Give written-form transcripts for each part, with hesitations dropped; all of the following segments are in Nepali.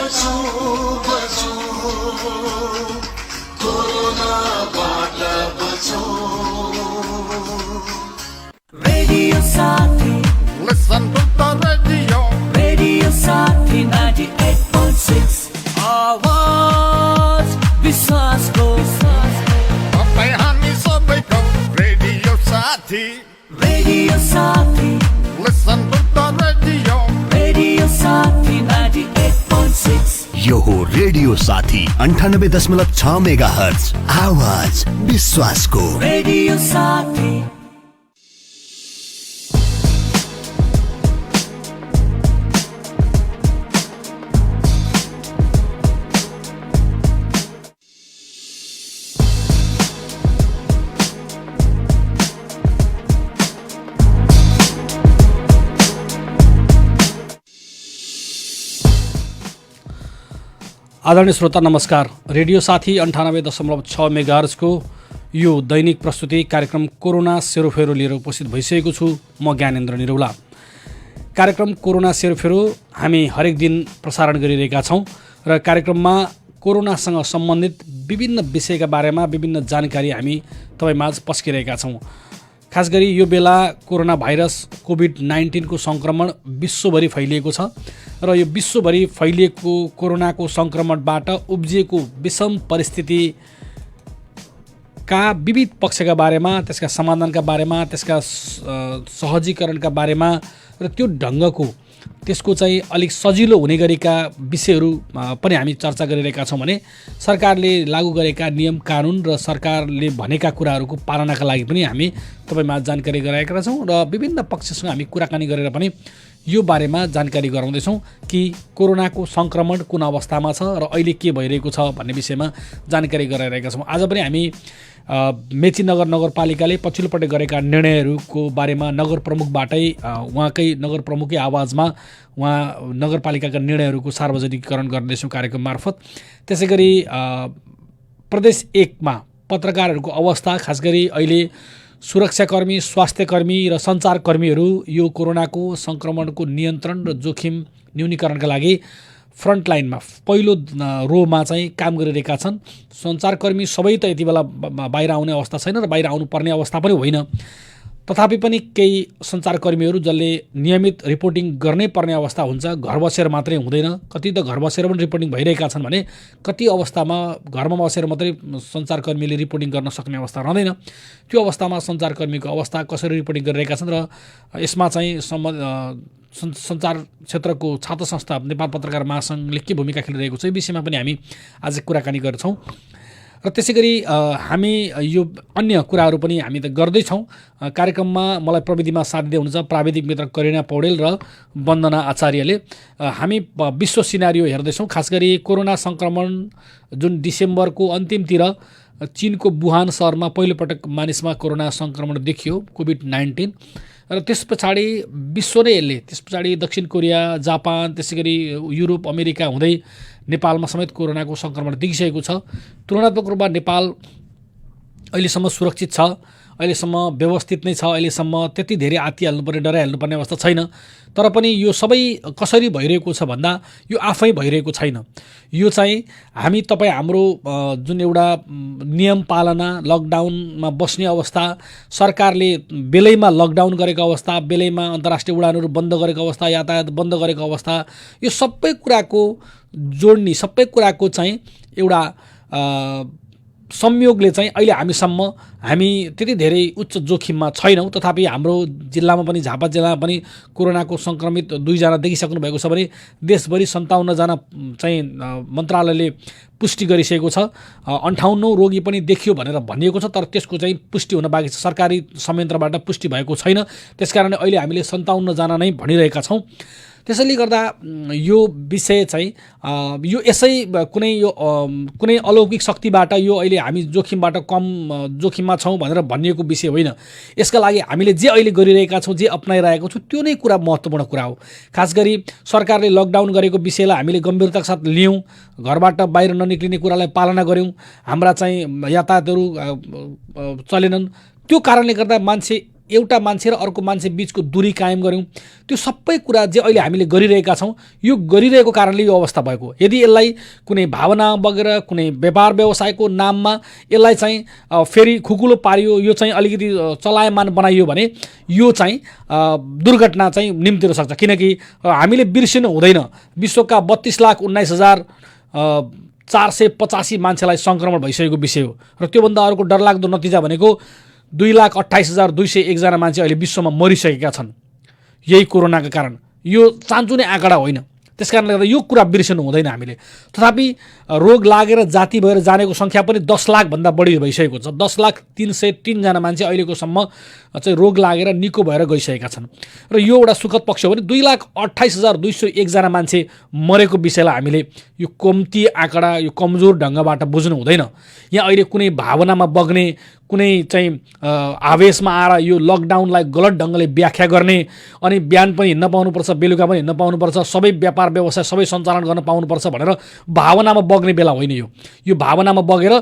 रेडियो साथी Listen to the radio. Radio साथी 98.6 आवाज विश्वासको तपाईँ हामी सबैको रेडियो साथी. रेडियो साथी Listen to the radio. Radio साथी 98.6 यो हो रेडियो साथी 98.6 मेगाहर्ज आवाज विश्वासको. रेडियो साथी. आदरणीय श्रोता नमस्कार. रेडियो साथी 98.6 मेगाहर्जको यो दैनिक प्रस्तुति कार्यक्रम कोरोना सेरोफेरो लिएर उपस्थित भइसकेको छु. म ज्ञानेन्द्र निरौला. कार्यक्रम कोरोना सेरोफेरो हामी हरेक दिन प्रसारण गरिरहेका छौँ र कार्यक्रममा कोरोनासँग सम्बन्धित विभिन्न विषयका बारेमा विभिन्न जानकारी हामी तपाईँमाझ पस्किरहेका छौँ. खास गरी यो बेला कोरोना भाइरस कोभिड-19 को सङ्क्रमण विश्वभरि फैलिएको छ र यो विश्वभरि फैलिएको कोरोनाको सङ्क्रमणबाट उब्जिएको विषम परिस्थितिका विविध पक्षका बारेमा, त्यसका समाधानका बारेमा, त्यसका सहजीकरणका बारेमा र त्यो ढङ्गको त्यसको चाहिँ अलिक सजिलो हुने गरेका विषयहरू पनि हामी चर्चा गरिरहेका छौँ भने सरकारले लागू गरेका नियम कानुन र सरकारले भनेका कुराहरूको पालनाका लागि पनि हामी तपाईँमा जानकारी गराएका छौँ र विभिन्न पक्षसँग हामी कुराकानी गरेर पनि यो बारेमा जानकारी गराउँदैछौँ कि कोरोनाको सङ्क्रमण कुन अवस्थामा छ र अहिले के भइरहेको छ भन्ने विषयमा जानकारी गराइरहेका छौँ. आज पनि हामी मेची नगरपालिकाले पछिल्लोपटक गरेका निर्णयहरूको बारेमा नगर प्रमुखबाटै उहाँकै नगर प्रमुखकै आवाजमा उहाँ नगरपालिकाका निर्णयहरूको सार्वजनिकीकरण गर्दैछौँ कार्यक्रम मार्फत. त्यसै गरी प्रदेश 1 मा पत्रकारहरूको अवस्था, खास गरी अहिले सुरक्षाकर्मी, स्वास्थ्यकर्मी र सञ्चारकर्मीहरू यो कोरोनाको सङ्क्रमणको नियन्त्रण र जोखिम न्यूनीकरणका लागि फ्रन्टलाइनमा पहिलो रोमा चाहिँ काम गरिरहेका छन्. सञ्चारकर्मी सबै त यति बेला बाहिर आउने अवस्था छैन र बाहिर आउनुपर्ने अवस्था पनि होइन. तथापि पनि केही सञ्चारकर्मीहरू जसले नियमित रिपोर्टिङ गर्नै पर्ने अवस्था हुन्छ, घर बसेर मात्रै हुँदैन. कति त घर बसेर पनि रिपोर्टिङ भइरहेका छन् भने कति अवस्थामा घरमा बसेर मात्रै सञ्चारकर्मीले रिपोर्टिङ गर्न सक्ने अवस्था रहँदैन. त्यो अवस्थामा सञ्चारकर्मीको अवस्था कसरी रिपोर्टिङ गरिरहेका छन् र यसमा चाहिँ सञ्चार क्षेत्रको छात्र संस्था नेपाल पत्रकार महासङ्घले के भूमिका खेलिरहेको छ यो विषयमा पनि हामी आज कुराकानी गर्छौँ. र त्यसै गरी हामी यो अन्य कुराहरू पनि हामी त गर्दैछौँ. कार्यक्रममा मलाई प्रविधिमा साथ दिँदै हुनुहुन्छ प्राविधिक मित्र करिना पौडेल र वन्दना आचार्यले. हामी विश्व सिनारियो हेर्दैछौँ. खास गरी कोरोना सङ्क्रमण जुन डिसेम्बरको अन्तिमतिर चीनको वुहान सहरमा पहिलोपटक मानिसमा कोरोना सङ्क्रमण देखियो कोभिड-19 र त्यस पछाडि विश्व नै यसले, त्यस पछाडि दक्षिण कोरिया, जापान, त्यसै गरी युरोप, अमेरिका हुँदै नेपालमा समेत कोरोनाको सङ्क्रमण देखिसकेको छ. तुलनात्मक रूपमा नेपाल अहिलेसम्म सुरक्षित छ, अहिलेसम्म व्यवस्थित नै छ, अहिलेसम्म त्यति धेरै आत्तिहाल्नुपर्ने डराइहाल्नुपर्ने अवस्था छैन. तर पनि यो सबै कसरी भइरहेको छ भन्दा यो आफै भइरहेको छैन. यो चाहिँ हामी हाम्रो जुन एउटा नियम पालना, लकडाउनमा बस्ने अवस्था, सरकारले बेलैमा लकडाउन गरेको अवस्था, बेलैमा अन्तर्राष्ट्रिय उडानहरू बन्द गरेको अवस्था, यातायात बन्द गरेको अवस्था, यो सबै कुराको जोड्ने, सबै कुराको चाहिँ एउटा संयोगले चाहिँ अहिले हामी त्यति धेरै उच्च जोखिममा छैनौँ. तथापि हाम्रो जिल्लामा पनि, झापा जिल्लामा पनि कोरोनाको सङ्क्रमित 2 जना देखिसक्नु भएको छ भने देशभरि 57 जना चाहिँ मन्त्रालयले पुष्टि गरिसकेको छ. 58 रोगी पनि देखियो भनेर भनिएको छ, तर त्यसको चाहिँ पुष्टि हुन बाँकी छ. सरकारी संयन्त्रबाट पुष्टि भएको छैन. त्यसकारणले अहिले हामीले 57 जना नै भनिरहेका छौँ. त्यसैले गर्दा यो विषय चाहिँ यो यसै कुनै अलौकिक शक्तिबाट यो अहिले हामी जोखिमबाट कम जोखिममा छौँ भनेर भनिएको विषय होइन. यसका लागि हामीले जे अहिले गरिरहेका छौँ, जे अपनाइरहेका छौँ, त्यो नै कुरा महत्त्वपूर्ण कुरा हो. खास गरी सरकारले लकडाउन गरेको विषयलाई हामीले गम्भीरताका साथ लियौँ, घरबाट बाहिर ननिक्लिने कुरालाई पालना गऱ्यौँ, हाम्रा चाहिँ यातायातहरू चलेनन्. त्यो कारणले गर्दा मान्छे एउटा मान्छे र अर्को मान्छे बिचको दूरी कायम गऱ्यौँ, त्यो सबै कुरा जे अहिले हामीले गरिरहेका छौँ, यो गरिरहेको कारणले यो अवस्था भएको। यदि यसलाई कुनै भावना बगेर कुनै व्यापार व्यवसायको नाममा यसलाई चाहिँ फेरि खुकुलो पारियो, यो चाहिँ अलिकति चलायमान बनाइयो भने यो चाहिँ दुर्घटना चाहिँ निम्तिन सक्छ। किनकि हामीले बिर्सिनु हुँदैन विश्वका 32,19,485 मान्छेलाई सङ्क्रमण भइसकेको विषय हो र त्योभन्दा अर्को डरलाग्दो नतिजा भनेको 2,28,201 जना मान्छे अहिले विश्वमा मरिसकेका छन् यही कोरोनाका कारण। यो चान्चुने आँकडा होइन, त्यसकारणले गर्दा यो कुरा बिर्सनु हुँदैन हामीले। तथापि रोग लागेर जाति भएर जानेको सङ्ख्या पनि 10 लाखभन्दा बढी भइसकेको छ। 10,03,003 जना मान्छे अहिलेकोसम्म चाहिँ रोग लागेर निको भएर गइसकेका छन् र यो एउटा सुखद पक्ष हो भने 2,28,201 जना मान्छे मरेको विषयलाई हामीले यो कम्ती आँकडा, यो कमजोर ढङ्गबाट बुझ्नु हुँदैन। यहाँ अहिले कुनै भावनामा बग्ने, कुनै चाहिँ आवेशमा आएर यो लकडाउनलाई गलत ढङ्गले व्याख्या गर्ने, अनि बिहान पनि हिँड्न पाउनुपर्छ, बेलुका पनि हिँड्न पाउनुपर्छ, सबै व्यापार व्यवसाय सबै सञ्चालन गर्न पाउनुपर्छ भनेर भावनामा बग्ने बेला होइन यो। यो भावनामा बगेर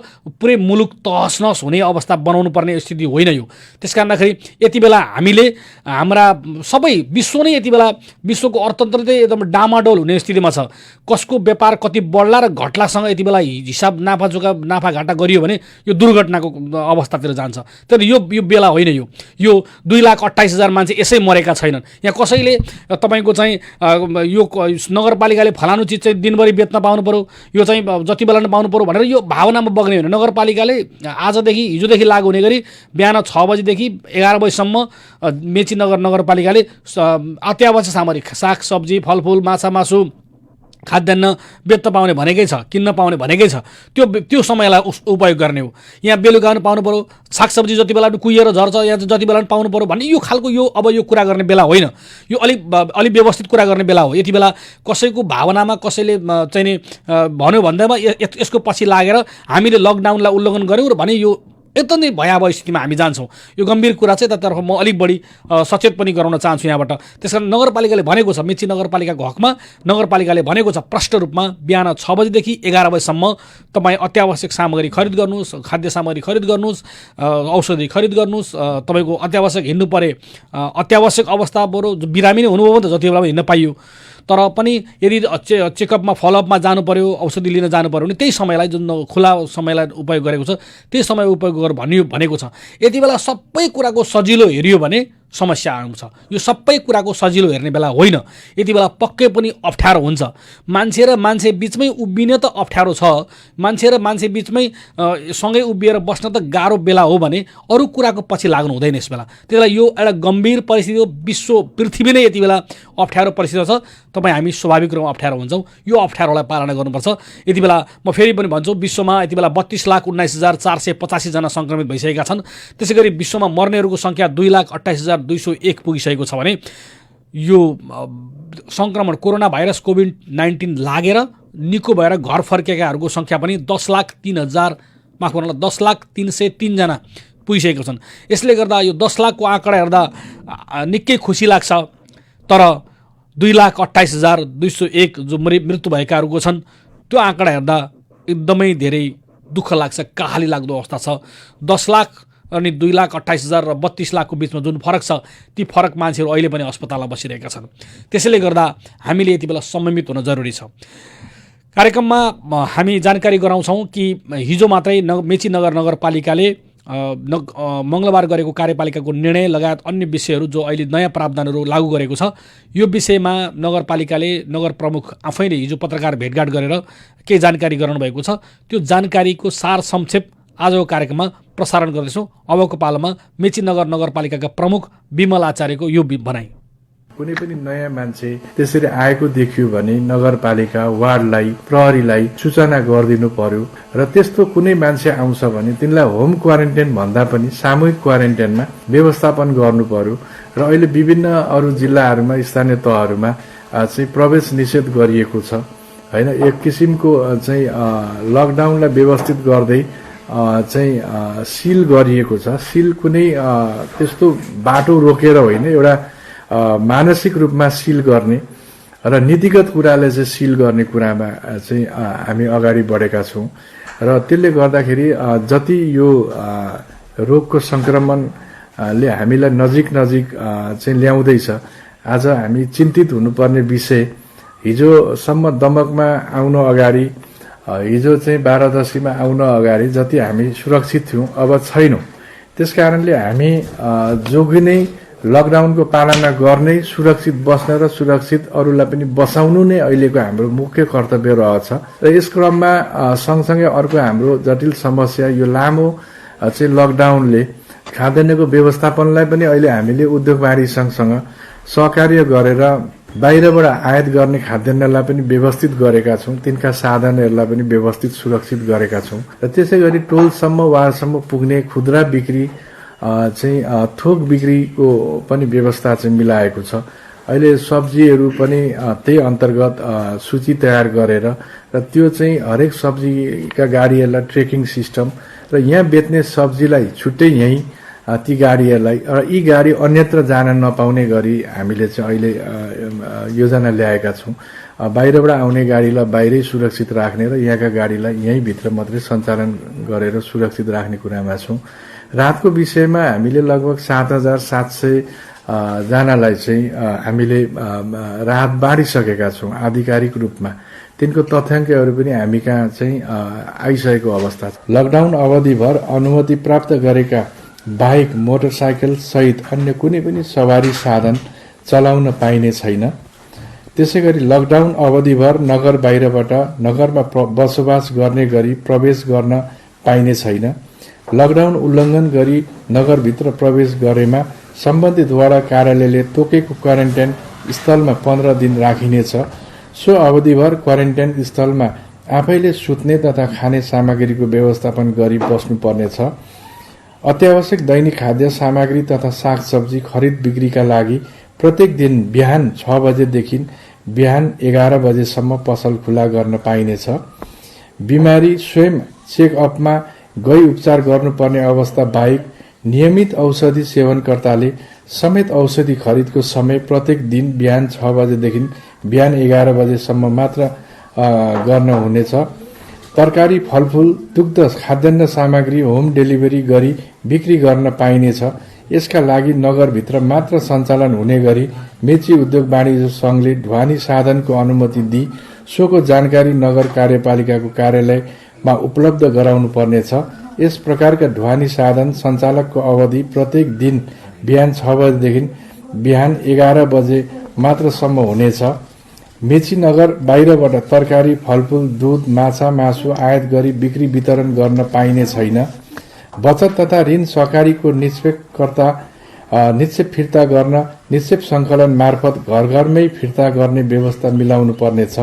पुरै मुलुक तहस नहस हुने अवस्था बनाउनु पर्ने स्थिति होइन यो। त्यसकारणखेरि यति बेला हामीले हाम्रा सबै विश्व नै यति बेला विश्वको अर्थतन्त्र चाहिँ एकदम डामाडोल हुने स्थितिमा छ। कसको व्यापार कति बढ्ला र घट्लासँग यति बेला हिसाब नाफाघाटा गरियो भने यो दुर्घटनाको अवस्थातिर जान्छ। तर यो बेला होइन यो। यो 2,28,000 मान्छे यसै मरेका छैनन्। यहाँ कसैले तपाईँको चाहिँ यो नगरपालिकाले फलानु चिज चाहिँ दिनभरि बेच्न पाउनु पऱ्यो, यो चाहिँ जति बेला पाउनु पऱ्यो भनेर यो भावनामा बग्ने होइन। नगरपालिकाले आजदेखि हिजोदेखि लागू हुने गरी बिहान 6 बजीदेखि 11 बजीसम्म मेची नगरपालिकाले अत्यावश्यक सामग्री सागसब्जी, फलफुल, माछा मासु, खाद्यान्न बेच्न पाउने भनेकै छ, किन्न पाउने भनेकै छ। त्यो समयलाई उपयोग गर्ने हो। यहाँ बेलुका पनि पाउनु पऱ्यो, सागसब्जी जति बेला पनि कुहिएर झर्छ, यहाँ चाहिँ जति बेला पनि पाउनु पऱ्यो भन्ने यो खालको यो अब यो कुरा गर्ने बेला होइन। यो अलिक व्यवस्थित कुरा गर्ने बेला हो। यति बेला कसैको भावनामा कसैले चाहिँ नि भन्यो भन्दैमा यसको पछि लागेर हामीले लकडाउनलाई उल्लङ्घन गऱ्यौँ र भने यो एकदमै भयावह स्थितिमा हामी जान्छौँ। यो गम्भीर कुरा चाहिँ तर्फ म अलिक बढी सचेत पनि गराउन चाहन्छु यहाँबाट। त्यसकारण नगरपालिकाले भनेको छ, मेची नगरपालिकाको हकमा नगरपालिकाले भनेको छ प्रष्ट रूपमा बिहान 6 बजीदेखि 11 बजीसम्म तपाईँ अत्यावश्यक सामग्री खरिद गर्नुहोस्, खाद्य सामग्री खरिद गर्नुहोस्, औषधि खरिद गर्नुहोस्। तपाईँको अत्यावश्यक हिँड्नु परे, अत्यावश्यक अवस्था बरु बिरामी नै हुनुभयो भने त जति बेला हिँड्न पाइयो। तर पनि यदि चेकअपमा फलोअपमा जानु पऱ्यो, औषधि लिन जानु पऱ्यो भने त्यही समयलाई जुन खुला समयलाई उपयोग गरेको छ त्यही समय उपयोग गर भनेको छ। यति बेला सबै कुराको सजिलो हेरियो भने समस्या आउँछ। यो सबै कुराको सजिलो हेर्ने बेला होइन। यति बेला पक्कै पनि अप्ठ्यारो हुन्छ। मान्छे र मान्छे बिचमै उभिने त अप्ठ्यारो छ, मान्छे र मान्छे बिचमै सँगै उभिएर बस्न त गाह्रो बेला हो भने अरू कुराको पछि लाग्नु हुँदैन यस बेला। त्यही बेला यो एउटा गम्भीर परिस्थिति हो। विश्व पृथ्वी नै यति बेला अप्ठ्यारो परिस्थिति छ। तपाईँ हामी स्वाभाविक रूपमा अप्ठ्यारो हुन्छौँ। यो अप्ठ्यारोलाई पालना गर्नुपर्छ। यति बेला म फेरि पनि भन्छु, विश्वमा यति बेला 32,19,485 जना सङ्क्रमित भइसकेका छन्। त्यसै गरी विश्वमा मर्नेहरूको सङ्ख्या 2,28,201 पुगिसकेको छ भने यो सङ्क्रमण कोरोना भाइरस कोभिड-19 लागेर निको भएर घर फर्केकाहरूको सङ्ख्या पनि 10,03,000 माफ गर्नुहोला 10,03,003 जना पुगिसकेको छन्। यसले गर्दा यो 10 लाखको आँकडा हेर्दा निकै खुसी लाग्छ। तर 2,28,201 जो मृत्यु भएकाहरूको छन् त्यो आँकडा हेर्दा एकदमै धेरै दुःख लाग्छ, काहाली लाग्दो अवस्था छ। 10 लाख अनि 2,28,000 र 32 लाखको बिचमा जुन फरक छ, ती फरक मान्छेहरू अहिले पनि अस्पतालमा बसिरहेका छन्। त्यसैले गर्दा हामीले यति बेला संयमित हुन जरुरी छ। कार्यक्रममा हामी जानकारी गराउँछौँ कि हिजो मात्रै मेची नगरपालिकाले मङ्गलबार गरेको कार्यपालिकाको निर्णय लगायत अन्य विषयहरू जो अहिले नयाँ प्रावधानहरू लागू गरेको छ, यो विषयमा नगरपालिकाले नगर प्रमुख आफैले हिजो पत्रकार भेटघाट गरेर केही जानकारी गराउनु भएको छ। त्यो जानकारीको सार संक्षेप आजको कार्यक्रममा प्रसारण गर्दैछौँ। अबको पालोमा मेची नगरपालिकाका प्रमुख विमल आचार्यको यो भनाइ। कुनै पनि नयाँ मान्छे त्यसरी आएको देखियो भने नगरपालिका वार्डलाई प्रहरीलाई सूचना गरिदिनु पर्यो र त्यस्तो कुनै मान्छे आउँछ भने तिनलाई होम क्वारेन्टाइन भन्दा पनि सामूहिक क्वारेन्टाइनमा व्यवस्थापन गर्नु पर्यो। र अहिले विभिन्न अरू जिल्लाहरूमा स्थानीय तहहरूमा चाहिँ प्रवेश निषेध गरिएको छ हैन। एक किसिमको चाहिँ लकडाउनलाई व्यवस्थित गर्दै चाहिँ सिल गरिएको छ। सिल कुनै त्यस्तो बाटो रोकेर होइन, एउटा मानसिक रूपमा सिल गर्ने र नीतिगत कुराले चाहिँ सिल गर्ने कुरामा चाहिँ हामी अगाडि बढेका छौँ। र त्यसले गर्दाखेरि जति यो रोगको सङ्क्रमण ले हामीलाई नजिक चाहिँ ल्याउँदैछ। आज हामी चिन्तित हुनुपर्ने विषय हिजोसम्म दमकमा आउन अगाडि, हिजो चाहिँ 12 आउन अगाडि जति हामी सुरक्षित थियौँ अब छैनौँ। त्यसकारणले हामी जोगिनै लकडाउनको पालना गर्ने, सुरक्षित बस्न र सुरक्षित अरूलाई पनि बसाउनु नै अहिलेको हाम्रो मुख्य कर्तव्य रहेछ। र यस क्रममा सँगसँगै अर्को हाम्रो जटिल समस्या यो लामो चाहिँ लकडाउनले खाद्यान्नको व्यवस्थापनलाई पनि अहिले हामीले उद्योग वाणिज्य सङ्घसँग सहकार्य गरेर बाहिरबाट आयात गर्ने खाद्यान्नलाई पनि व्यवस्थित गरेका छौँ, तिनका साधनहरूलाई पनि व्यवस्थित सुरक्षित गरेका छौँ। र त्यसै गरी टोलसम्म वारसम्म पुग्ने खुद्रा बिक्री चाहिँ थोक बिक्रीको पनि व्यवस्था चाहिँ मिलाएको छ। अहिले सब्जीहरू पनि त्यही अन्तर्गत सूची तयार गरेर र त्यो चाहिँ हरेक सब्जीका गाडीहरूलाई ट्रेकिङ सिस्टम र यहाँ बेच्ने सब्जीलाई छुट्टै यहीँ ती गाडीहरूलाई र यी गाडी अन्यत्र जान नपाउने गरी हामीले चाहिँ अहिले योजना ल्याएका छौँ। बाहिरबाट आउने गाडीलाई बाहिरै सुरक्षित राख्ने र यहाँका गाडीलाई यहीँभित्र मात्रै सञ्चालन गरेर सुरक्षित राख्ने कुरामा छौँ। रातको विषयमा हामीले लगभग 7,700 जनालाई चाहिँ हामीले राहत बाँडिसकेका छौँ आधिकारिक रूपमा। तिनको तथ्याङ्कहरू पनि हामी कहाँ चाहिँ आइसकेको अवस्था छ। लकडाउन अवधिभर अनुमति प्राप्त गरेका बाइक, मोटरसाइकल सहित अन्य कुनै पनि सवारी साधन चलाउन पाइने छैन। त्यसै गरी लकडाउन अवधिभर नगर बाहिरबाट नगरमा बसोबास गर्ने गरी प्रवेश गर्न पाइने छैन। लकडाउन उल्लङ्घन गरी नगरभित्र प्रवेश गरेमा सम्बन्धित वडा कार्यालयले तोकेको क्वारेन्टाइन स्थलमा 15 दिन राखिनेछ। सो अवधिभर क्वारेन्टाइन स्थलमा आफैले सुत्ने तथा खाने सामग्रीको व्यवस्थापन गरी बस्नुपर्नेछ। अत्यावश्यक दैनिक खाद्य सामग्री तथा सागसब्जी खरिद बिक्रीका लागि प्रत्येक दिन बिहान 6 बजेदेखि बिहान 11 बजेसम्म पसल खुला गर्न पाइनेछ। बिमारी स्वयं चेकअपमा गई उपचार गर्नुपर्ने अवस्था बाहेक नियमित औषधि सेवनकर्ताले समेत औषधि खरिदको समय प्रत्येक दिन बिहान 6 बजेदेखि बिहान 11 बजेसम्म मात्र गर्न हुनेछ। तरकारी, फलफूल, दुग्ध, खाद्यान्न सामग्री होम डेलिभरी गरी बिक्री गर्न पाइनेछ। यसका लागि नगरभित्र मात्र सञ्चालन हुने गरी मेची उद्योग वाणिज्य सङ्घले ढुवानी साधनको अनुमति दिई सोको जानकारी नगर कार्यपालिकाको कार्यालयमा उपलब्ध गराउनु पर्नेछ। यस प्रकारका ढुवानी साधन सञ्चालकको अवधि प्रत्येक दिन बिहान 6 बजेदेखि बिहान 11 बजे मात्रसम्म हुनेछ। मेची नगर बाहिरबाट तरकारी, फलफूल, दूध, माछा, मासु आयात गरी बिक्री वितरण गर्न पाइने छैन। बचत तथा ऋण सहकारीको निक्षेप फिर्ता गर्न निक्षेप सङ्कलन मार्फत घर घरमै फिर्ता गर्ने व्यवस्था मिलाउनु पर्नेछ।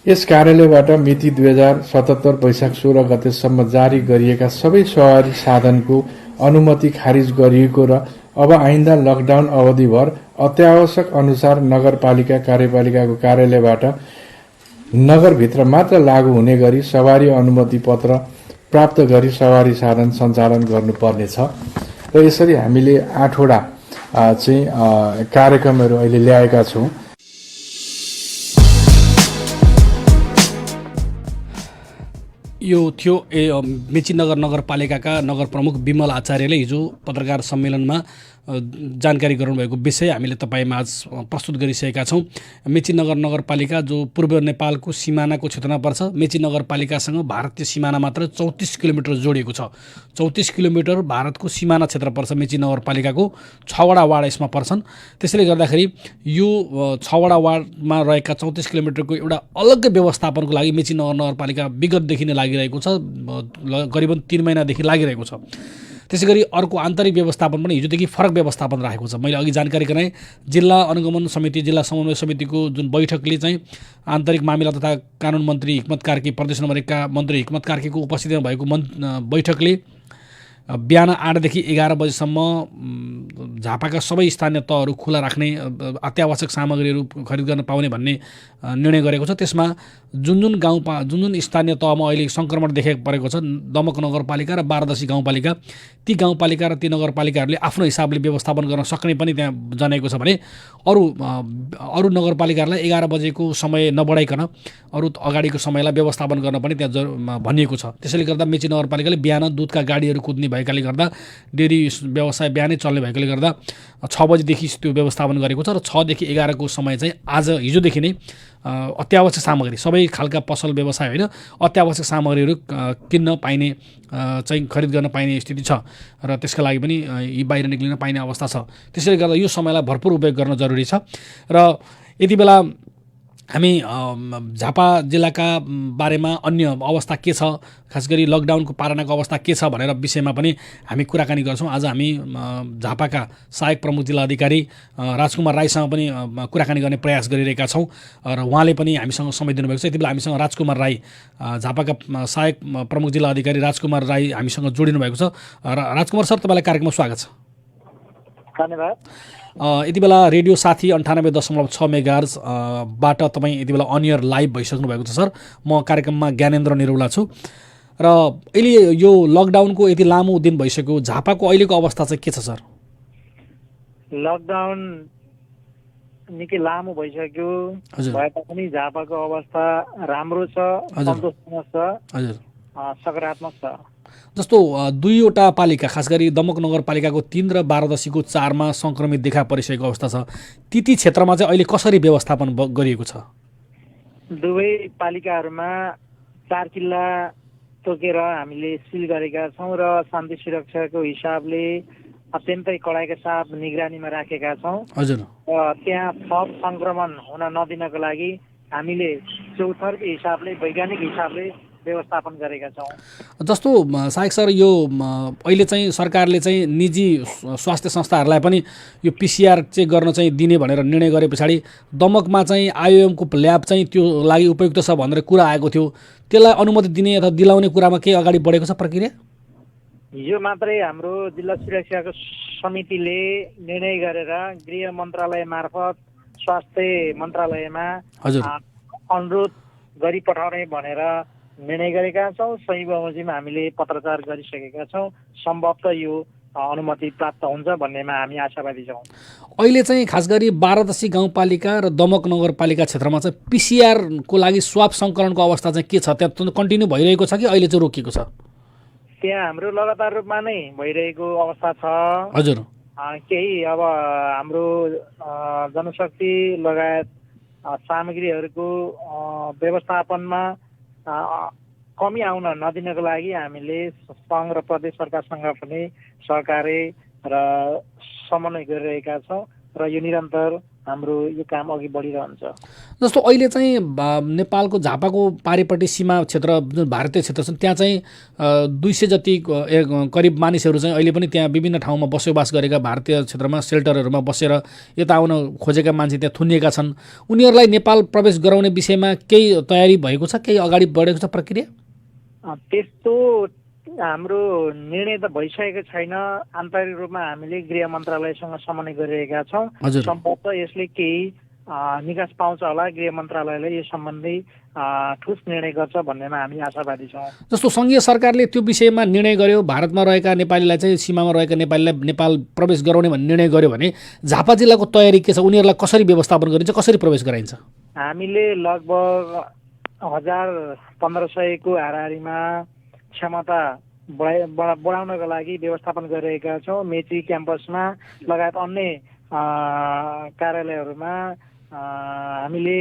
यस कार्यालयबाट मिति 2077 वैशाख 16 गतेसम्म जारी गरिएका सबै सवारी साधनको अनुमति खारिज गरिएको र अब आइन्दा लकडाउन अवधिभर अत्यावश्यक अनुसार नगरपालिका कार्यपालिकाको कार्यालयबाट नगरभित्र मात्र लागू हुने गरी सवारी अनुमति पत्र प्राप्त गरी सवारी साधन सञ्चालन गर्नुपर्नेछ। र यसरी हामीले 8वटा चाहिँ कार्यक्रमहरू अहिले ल्याएका छौँ। यो थियो मेची नगरपालिकाका नगर प्रमुख विमल आचार्यले हिजो पत्रकार सम्मेलनमा जानकारी गराउनुभएको विषय हामीले तपाईँमा आज प्रस्तुत गरिसकेका छौँ। मेची नगरपालिका जो पूर्व नेपालको सिमानाको क्षेत्रमा पर्छ। मेची नगरपालिकासँग भारतीय सिमाना मात्र 34 किलोमिटर जोडिएको छ। 34 किलोमिटर भारतको सिमाना क्षेत्र पर्छ। मेची नगरपालिकाको 6वटा वार्ड यसमा पर्छन्। त्यसैले गर्दाखेरि यो 6वटा वार्डमा रहेका 34 किलोमिटरको एउटा अलग्गै व्यवस्थापनको लागि मेची नगरपालिका विगतदेखि नै लागिरहेको छ। करिबन 3 महिनादेखि लागिरहेको छ। त्यसै गरी अर्को आन्तरिक व्यवस्थापन पनि हिजोदेखि फरक व्यवस्थापन राखेको छ। मैले अघि जानकारी गराएँ जिल्ला अनुगमन समिति, जिल्ला समन्वय समितिको जुन बैठकले चाहिँ आन्तरिक मामिला तथा कानुन मन्त्री हिक्मत कार्की, प्रदेश नम्बर 1 का मन्त्री हिक्मत कार्कीको उपस्थितिमा भएको बैठकले बिहान 8 देखि 11 बजेसम्म झापाका सबै स्थानीय तहहरू खुला राख्ने, अत्यावश्यक सामग्रीहरू खरिद गर्न पाउने भन्ने निर्णय गरेको छ। त्यसमा जुन स्थानीय तहमा अहिले सङ्क्रमण देखा परेको छ, दमक नगरपालिका र बारादशी गाउँपालिका, ती गाउँपालिका र ती नगरपालिकाहरूले आफ्नो हिसाबले व्यवस्थापन गर्न सक्ने पनि त्यहाँ जनाएको छ भने अरू नगरपालिकाहरूलाई 11 बजेको समय नबढाइकन अरू अगाडिको समयलाई व्यवस्थापन गर्न पनि त्यहाँ भनिएको छ। त्यसैले गर्दा मेची नगरपालिकाले बिहान दुधका गाडीहरू कुद्ने भएकाले गर्दा डेरी व्यवसाय बिहानै चल्ने भएकाले गर्दा 6 बजेदेखि त्यो व्यवस्थापन गरेको छ र 6 देखि 11 को समय चाहिँ आज हिजोदेखि नै अत्यावश्यक सामग्री सबै खालका पसल व्यवसाय होइन अत्यावश्यक सामग्रीहरू किन्न पाइने चाहिँ खरिद गर्न पाइने स्थिति छ र त्यसका लागि पनि यी बाहिर निक्लिन पाइने अवस्था छ। त्यसैले गर्दा यो समयलाई भरपुर उपयोग गर्न जरुरी छ र यति बेला हामी झापा जिल्लाका बारेमा अन्य अवस्था के छ, खास गरी लकडाउनको पालनाको अवस्था के छ भनेर विषयमा पनि हामी कुराकानी गर्छौँ। आज हामी झापाका सहायक प्रमुख जिल्ला अधिकारी राजकुमार राईसँग पनि कुराकानी गर्ने प्रयास गरिरहेका छौँ र उहाँले पनि हामीसँग समय दिनुभएको छ। यति बेला हामीसँग राजकुमार राई, झापाका सहायक प्रमुख जिल्ला अधिकारी राजकुमार राई हामीसँग जोडिनु भएको छ। र राजकुमार सर, तपाईँलाई कार्यक्रममा स्वागत छ। धन्यवाद। यति बेला रेडियो साथी 98.6 मेगाहर्ज बाट तपाईँ यति बेला अन एयर लाइभ भइसक्नु भएको छ सर। म कार्यक्रममा ज्ञानेन्द्र निरौला छु र अहिले यो लकडाउनको यति लामो दिन भइसक्यो, झापाको अहिलेको अवस्था चाहिँ के छ सर? लकडाउन निकै लामो भइसक्यो भए तापनि झापाको अवस्था राम्रो छ, सन्तोषजनक छ, सकारात्मक छ। जस्तो 2वटा पालिका, खास गरी दमक नगरपालिकाको 3 र बारादशीको 4 मा संक्रमित देखा परिसकेको अवस्था छ। ती क्षेत्रमा चाहिँ अहिले कसरी व्यवस्थापन गरिएको छ? दुवै पालिकाहरूमा 4 किल्ला तोकेर हामीले सिल गरेका छौँ र शान्ति सुरक्षाको हिसाबले अत्यन्तै कडाइका साथ निगरानीमा राखेका छौँ। हजुर। त्यहाँ थप सङ्क्रमण हुन नदिनको लागि हामीले चौथरको हिसाबले, वैज्ञानिक हिसाबले व्यवस्थापन गरेका छौँ। जस्तो सहायक सर, यो अहिले चाहिँ सरकारले चाहिँ निजी स्वास्थ्य संस्थाहरूलाई पनि यो पिसिआर चाहिँ गर्न चाहिँ दिने भनेर निर्णय गरे पछाडि दमकमा चाहिँ आइओएमको ल्याब चाहिँ त्यो लागि उपयुक्त छ भनेर कुरा आएको थियो। त्यसलाई अनुमति दिने अथवा दिलाउने कुरामा केही अगाडि बढेको छ प्रक्रिया? हिजो मात्रै हाम्रो जिल्ला सुरक्षाको समितिले निर्णय गरेर गृह मन्त्रालय मार्फत स्वास्थ्य मन्त्रालयमा अनुरोध गरी पठाउने भनेर निर्णय गरेका छौँ। सही बमोजिममा हामीले पत्रचार गरिसकेका छौँ। सम्भवतः यो अनुमति प्राप्त हुन्छ भन्नेमा हामी आशावादी छौँ। अहिले चाहिँ खास गरी बारादशी गाउँपालिका र दमक नगरपालिका क्षेत्रमा चाहिँ पिसिआरको लागि स्वाब सङ्कलनको अवस्था चाहिँ के छ? त्यहाँ कन्टिन्यू भइरहेको छ कि अहिले चाहिँ रोकिएको छ? त्यहाँ हाम्रो लगातार रूपमा नै भइरहेको अवस्था छ। हजुर। केही अब हाम्रो जनशक्ति लगायत सामग्रीहरूको व्यवस्थापनमा कमी आउन नदिनको लागि हामीले सङ्घ र प्रदेश सरकारसँग पनि सहकार्य र समन्वय गरिरहेका छौँ र यो निरन्तर हाम्रो यो काम अघि बढिरहन्छ। जस्तो अहिले चाहिँ नेपालको झापाको पारिपट्टि सीमा क्षेत्र जुन भारतीय क्षेत्र छन् त्यहाँ चाहिँ 200 जति करिब मानिसहरू चाहिँ अहिले पनि त्यहाँ विभिन्न ठाउँमा बसोबास गरेका भारतीय क्षेत्रमा सेल्टरहरूमा बसेर यता आउन खोजेका मान्छे त्यहाँ थुनिएका छन्। उनीहरूलाई नेपाल प्रवेश गराउने विषयमा केही तयारी भएको छ, केही अगाडि बढेको छ प्रक्रिया? त्यस्तो हाम्रो निर्णय त भइसकेको छैन। आन्तरिक रूपमा हामीले गृह मन्त्रालयसँग समन्वय गरिरहेका छौँ। सम्भवतः यसले केही निकास पाउँछ होला। गृह मन्त्रालयले यो सम्बन्धी ठोस निर्णय गर्छ भन्नेमा हामी आशावादी छौँ। जस्तो सङ्घीय सरकारले त्यो विषयमा निर्णय गर्यो, भारतमा रहेका नेपालीलाई चाहिँ सीमामा रहेका नेपालीलाई नेपाल प्रवेश गराउने भन्ने निर्णय गर्यो भने झापा जिल्लाको तयारी के छ? उनीहरूलाई कसरी व्यवस्थापन गरिन्छ, कसरी प्रवेश गराइन्छ? हामीले लगभग 1500 को हाराहारीमा क्षमता बढाउनको लागि व्यवस्थापन गरिरहेका छौँ। मेची क्याम्पसमा लगायत अन्य कार्यालयहरूमा हामीले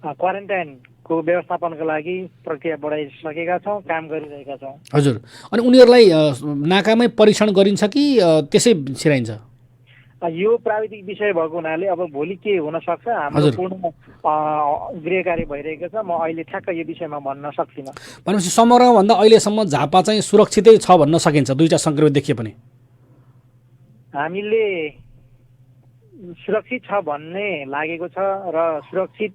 क्वारेन्टाइनको व्यवस्थापनको लागि प्रक्रिया बढाइसकेका छौँ, काम गरिरहेका छौँ। हजुर। अनि उनीहरूलाई नाकामै परीक्षण गरिन्छ कि त्यसै छिराइन्छ? यो प्राविधिक विषय भएको हुनाले अब भोलि के हुन सक्छ, हाम्रो पूर्ण गृह कार्य भइरहेको छ। म अहिले ठ्याक्क यो विषयमा भन्न सक्दिनँ। भनेपछि समग्रमा अहिलेसम्म झापा चाहिँ सुरक्षितै छ भन्न सकिन्छ, 2टा सङ्क्रमित देखिए पनि? हामीले सुरक्षित छ भन्ने लागेको छ र सुरक्षित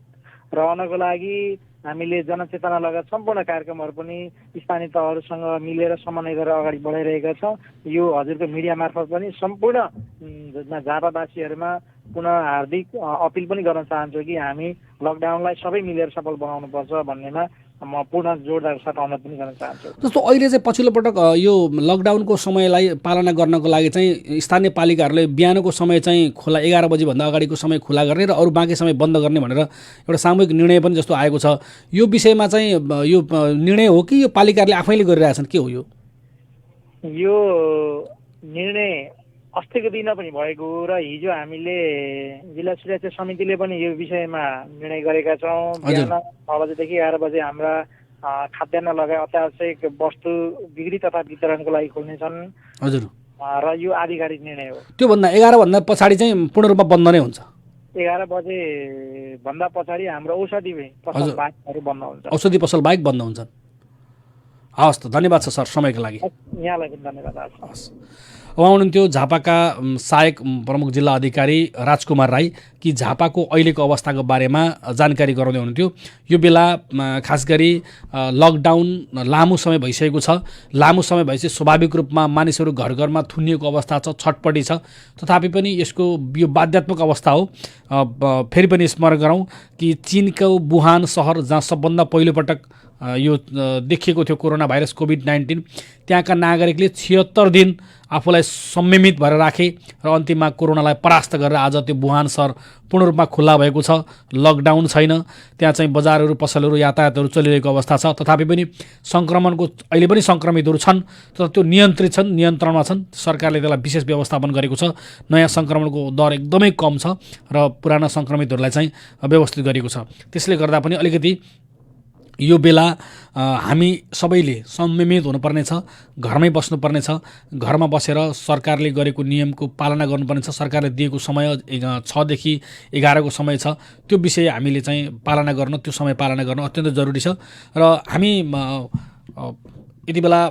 रहनको लागि हामीले जनचेतना लगायत सम्पूर्ण कार्यक्रमहरू पनि स्थानीय तहहरूसँग मिलेर समन्वय गरेर अगाडि बढाइरहेका छौँ। यो हजुरको मिडिया मार्फत पनि सम्पूर्ण झापावासीहरूमा पुनः हार्दिक अपिल पनि गर्न चाहन्छु कि हामी लकडाउनलाई सबै मिलेर सफल बनाउनुपर्छ भन्नेमा म पूर्ण जोडदार साथ अनुरोध पनि गर्न चाहन्छु। जस्तो अहिले चाहिँ पछिल्लो पटक यो लकडाउनको समयलाई पालना गर्नको लागि चाहिँ स्थानीय पालिकाहरूले बिहानको समय चाहिँ खुला 11 बजीभन्दा अगाडिको समय खुला गर्ने र अरू बाँकी समय बन्द गर्ने भनेर एउटा सामूहिक निर्णय पनि जस्तो आएको छ। यो विषयमा चाहिँ यो निर्णय हो कि यो पालिकाहरूले आफैले गरिरहेछन्, के हो यो? यो निर्णय अस्तिको दिन पनि भएको हो र हिजो हामीले जिल्ला सुरक्षा समितिले पनि यो विषयमा निर्णय गरेका छौँ। बिहान 6 बजेदेखि 11 बजे हाम्रा खाद्यान्न लगायत अत्यावश्यक वस्तु बिक्री तथा वितरणको लागि खोल्नेछन्। हजुर। र यो आधिकारिक निर्णय हो। त्योभन्दा 11 भन्दा पछाडि चाहिँ पूर्ण रूपमा बन्द नै हुन्छ। 11 बजे भन्दा पछाडि हाम्रो औषधि पसल बाहेकहरू बन्द हुन्छ। औषधि पसल बाहेक बन्द हुन्छन्। हवस् त, धन्यवाद छ सर समयको लागि। यहाँलाई पनि धन्यवाद। हवस्। उहाँ हुनुहुन्थ्यो झापाका सहायक प्रमुख जिल्ला अधिकारी राजकुमार राई कि झापाको अहिलेको अवस्थाको बारेमा जानकारी गराउँदै हुनुहुन्थ्यो। यो बेला खास गरी लकडाउन लामो समय भइसकेको छ। लामो समय भएपछि स्वाभाविक रूपमा मानिसहरू घर घरमा थुनिएको अवस्था छ, छटपटी छ। तथापि पनि यसको यो बाध्यात्मक अवस्था हो। फेरि पनि स्मरण गरौँ कि चीनको वुहान सहर जहाँ सबभन्दा पहिलोपटक यो देखिएको थियो कोरोना भाइरस कोभिड-19, त्यहाँका नागरिकले 76 दिन आफूलाई संयमित भएर राखे र अन्तिममा कोरोनालाई परास्त गरेर आज त्यो वुहान सहर पूर्ण रूपमा खुल्ला भएको छ। लकडाउन छैन, त्यहाँ चाहिँ बजारहरू पसलहरू यातायातहरू चलिरहेको अवस्था छ। तथापि पनि सङ्क्रमणको अहिले पनि सङ्क्रमितहरू छन्, तर त्यो नियन्त्रित छन्, नियन्त्रणमा छन्। सरकारले त्यसलाई विशेष व्यवस्थापन गरेको छ। नयाँ सङ्क्रमणको दर एकदमै कम छ र पुराना सङ्क्रमितहरूलाई चाहिँ व्यवस्थित गरेको छ। त्यसले गर्दा पनि अलिकति यो बेला हामी सबैले संयमित हुनुपर्नेछ, घरमै बस्नुपर्नेछ। घरमा बसेर सरकारले गरेको नियमको पालना गर्नुपर्नेछ। सरकारले दिएको समय 6 देखि 11 को समय छ, त्यो विषय हामीले चाहिँ पालना गर्न, त्यो समय पालना गर्न अत्यन्त जरुरी छ। र हामी यति बेला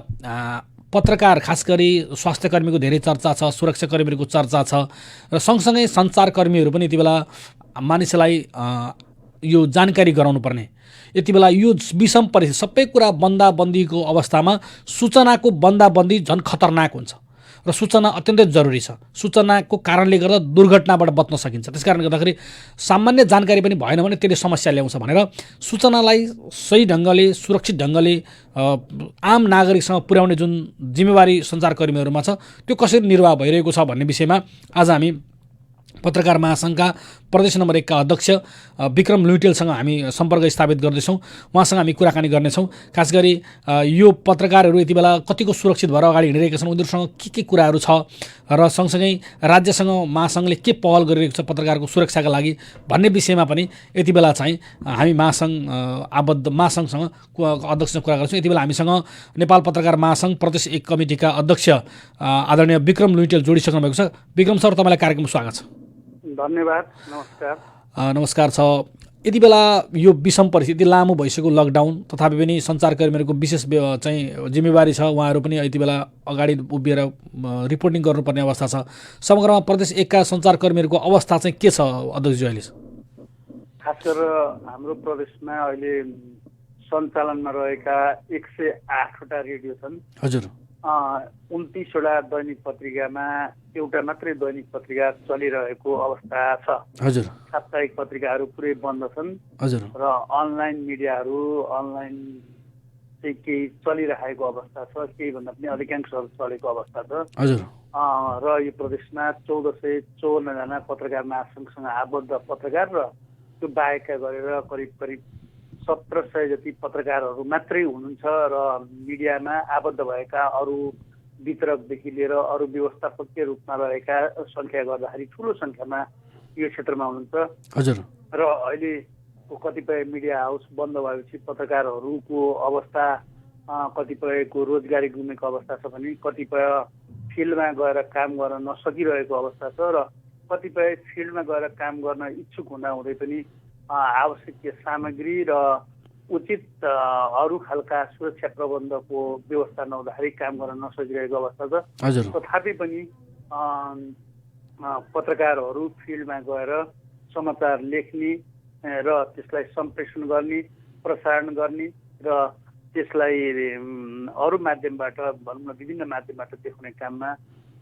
पत्रकार खास गरी स्वास्थ्यकर्मीको धेरै चर्चा छ, सुरक्षाकर्मीहरूको चर्चा छ र सँगसँगै सञ्चारकर्मीहरू पनि यति बेला मानिसलाई यो जानकारी गराउनुपर्ने। यति बेला यो विषम परिस्थिति, सबै कुरा बन्दाबन्दीको अवस्थामा सूचनाको बन्दाबन्दी झन् खतरनाक हुन्छ र सूचना अत्यन्तै जरुरी छ। सूचनाको कारणले गर्दा दुर्घटनाबाट बच्न सकिन्छ। त्यसकारणले गर्दाखेरि सामान्य जानकारी पनि भएन भने त्यसले समस्या ल्याउँछ भनेर सूचनालाई सही ढङ्गले, सुरक्षित ढङ्गले आम नागरिकसँग पुर्याउने जुन जिम्मेवारी सञ्चारकर्मीहरूमा छ त्यो कसरी निर्वाह भइरहेको छ भन्ने विषयमा आज हामी पत्रकार महासङ्घका प्रदेश नम्बर 1 का अध्यक्ष विक्रम लुइटेलसँग हामी सम्पर्क स्थापित गर्दैछौँ। उहाँसँग हामी कुराकानी गर्नेछौँ। खास गरी यो पत्रकारहरू यति बेला कतिको सुरक्षित भएर अगाडि हिँडिरहेका छन्, उनीहरूसँग के कुराहरू छ र सँगसँगै राज्यसँग महासङ्घले के पहल गरिरहेको छ पत्रकारको सुरक्षाका लागि भन्ने विषयमा पनि यति बेला चाहिँ हामी महासङ्घसँग अध्यक्षसँग कुरा गर्छौँ। यति बेला हामीसँग नेपाल पत्रकार महासङ्घ प्रदेश 1 कमिटीका अध्यक्ष आदरणीय विक्रम लुइटेल जोडिसक्नु भएको छ। विक्रम सर, तपाईँलाई कार्यक्रममा स्वागत छ। धन्यवाद। नमस्कार। नमस्कार छ। यति बेला यो विषम परिस्थिति, लामो भइसक्यो लकडाउन, तथापि पनि सञ्चारकर्मीहरूको विशेष चाहिँ जिम्मेवारी छ। उहाँहरू पनि यति बेला अगाडि उभिएर रिपोर्टिङ गर्नुपर्ने अवस्था छ। समग्रमा प्रदेश 1 का सञ्चारकर्मीहरूको अवस्था चाहिँ के छ अध्यक्षजी अहिले? खास गरेर हाम्रो प्रदेशमा अहिले सञ्चालनमा रहेका 108 वटा रेडियो छन्। हजुर। 29 वटा दैनिक पत्रिकामा एउटा मात्रै दैनिक पत्रिका चलिरहेको अवस्था छ। हजुर। साप्ताहिक पत्रिकाहरू पुरै बन्द छन्। हजुर। र अनलाइन मिडियाहरू अनलाइन चाहिँ केही चलिरहेको अवस्था छ, केही भन्दा पनि अधिकांशहरू चलेको अवस्था छ। हजुर। र यो प्रदेशमा 1454 जना पत्रकार महासङ्घसँग आबद्ध पत्रकार र त्यो बाहेकका गरेर करिब 1700 जति पत्रकारहरू मात्रै हुनुहुन्छ र मिडियामा आबद्ध भएका अरू वितरकदेखि लिएर अरू व्यवस्थापकीय रूपमा रहेका सङ्ख्या गर्दाखेरि ठुलो सङ्ख्यामा यो क्षेत्रमा हुनुहुन्छ। हजुर। र अहिलेको कतिपय मिडिया हाउस बन्द भएपछि पत्रकारहरूको अवस्था, कतिपयको रोजगारी गुमेको अवस्था छ भने कतिपय फिल्डमा गएर काम गर्न नसकिरहेको अवस्था छ र कतिपय फिल्डमा गएर काम गर्न इच्छुक हुँदाहुँदै पनि आवश्यक सामग्री र उचित अरू खालका सुरक्षा प्रबन्धको व्यवस्था नहुँदाखेरि काम गर्न नसकिरहेको अवस्था छ। तथापि पनि पत्रकारहरू फिल्डमा गएर समाचार लेख्ने र त्यसलाई सम्प्रेषण गर्ने, प्रसारण गर्ने र त्यसलाई अरू माध्यमबाट भनौँ न विभिन्न माध्यमबाट देखाउने काममा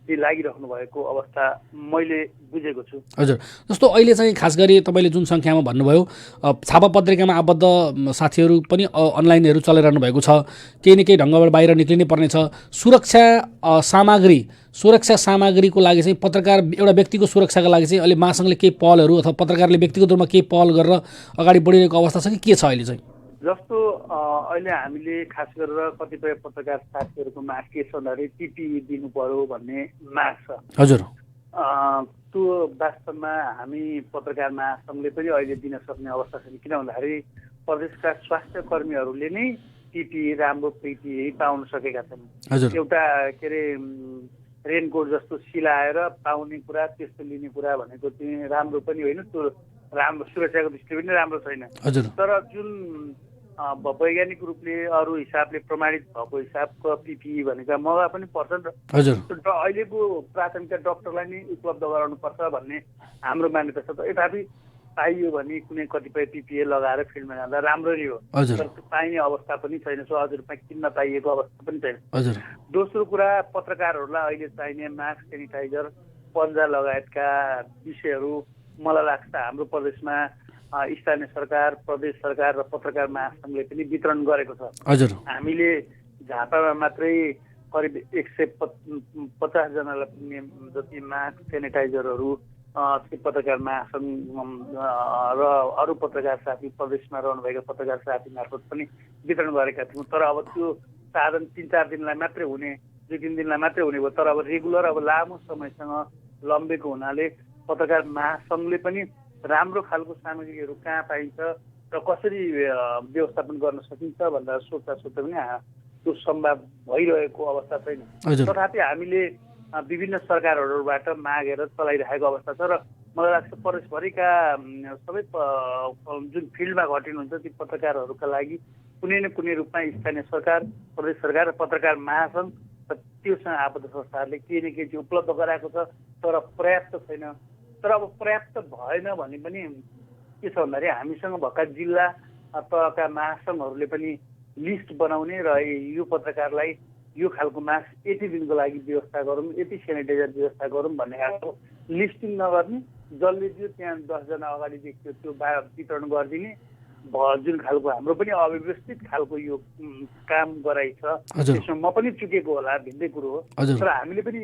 लागिरहनु भएको अवस्था मैले बुझेको छु। हजुर। जस्तो अहिले चाहिँ खास गरी तपाईँले जुन सङ्ख्यामा भन्नुभयो, छापा पत्रिकामा आबद्ध साथीहरू पनि अनलाइनहरू चलाइरहनु भएको छ, केही न केही ढङ्गबाट बाहिर निक्लिनै पर्ने छ। सुरक्षा सामग्रीको लागि चाहिँ पत्रकार एउटा व्यक्तिको सुरक्षाको लागि चाहिँ अहिले महासङ्घले केही पहलहरू अथवा पत्रकारले व्यक्तिगत रूपमा केही पहल गरेर अगाडि बढिरहेको अवस्था छ कि के छ अहिले चाहिँ? जस्तो अहिले हामीले खास गरेर कतिपय पत्रकार साथीहरूको माग के छ भन्दाखेरि पिपिई दिनु पर्यो भन्ने माग छ। हजुर, त्यो वास्तवमा हामी पत्रकार महासङ्घले पनि अहिले दिन सक्ने अवस्था छैन। किन भन्दाखेरि प्रदेशका स्वास्थ्य कर्मीहरूले नै पिपिई राम्रो पिपिई पाउन सकेका छन्। एउटा के अरे रेनकोट जस्तो सिलाएर पाउने कुरा, त्यस्तो लिने कुरा भनेको चाहिँ राम्रो पनि होइन, त्यो राम्रो सुरक्षाको दृष्टिले पनि राम्रो छैन। तर जुन वैज्ञानिक रूपले अरू हिसाबले प्रमाणित भएको हिसाबको पिपिई भनेका महँगा पनि पर्छन् र अहिलेको प्राथमिकता डाक्टरलाई नै उपलब्ध गराउनुपर्छ भन्ने हाम्रो मान्यता छ। तथापि पाइयो भने कुनै कतिपय पिपिई लगाएर फिल्डमा जाँदा राम्ररी हो, तर पाइने अवस्था पनि छैन, सहज रूपमा किन्न पाइएको अवस्था पनि छैन। दोस्रो कुरा, पत्रकारहरूलाई अहिले चाहिने मास्क, सेनिटाइजर, पन्जा लगायतका विषयहरू मलाई लाग्छ हाम्रो प्रदेशमा स्थानीय सरकार, प्रदेश सरकार र पत्रकार महासङ्घले पनि वितरण गरेको छ। हामीले झापामा मात्रै करिब 150 जनालाई पुग्ने जति मास्क, सेनिटाइजरहरू पत्रकार महासङ्घ र अरू पत्रकार साथी, प्रदेशमा रहनुभएका पत्रकार साथी मार्फत पनि वितरण गरेका थियौँ। तर अब त्यो साधन 3-4 दिनलाई मात्रै हुने, 2-3 दिनलाई मात्रै हुने भयो। तर अब रेगुलर अब लामो समयसँग लम्बेको हुनाले पत्रकार महासङ्घले पनि राम्रो खालको सामग्रीहरू कहाँ पाइन्छ र कसरी व्यवस्थापन गर्न सकिन्छ भनेर सोच्दा पनि त्यो सम्भव भइरहेको अवस्था छैन। तथापि हामीले विभिन्न सरकारहरूबाट मागेर चलाइरहेको अवस्था छ र मलाई लाग्छ प्रदेशभरिका सबै जुन फिल्डमा घटिनुहुन्छ ती पत्रकारहरूका लागि कुनै न कुनै रूपमा स्थानीय सरकार, प्रदेश सरकार र पत्रकार महासङ्घ र त्योसँग आबद्ध संस्थाहरूले केही न केही उपलब्ध गराएको छ, तर पर्याप्त छैन। तर अब पर्याप्त भएन भने पनि के छ भन्दाखेरि हामीसँग भएका जिल्ला तहका महासङ्घहरूले पनि लिस्ट बनाउने र यो पत्रकारलाई यो खालको मास्क यति दिनको लागि व्यवस्था गरौँ, यति सेनिटाइजर व्यवस्था गरौँ भन्ने खालको लिस्टिङ नगर्ने, जसले त्यो त्यहाँ 10 जना अगाडिदेखि त्यो वितरण गरिदिने जुन खालको हाम्रो पनि अव्यवस्थित खालको यो काम गराइछ। त्यसमा म पनि चुकेको होला, भिन्दै कुरो हो। तर हामीले पनि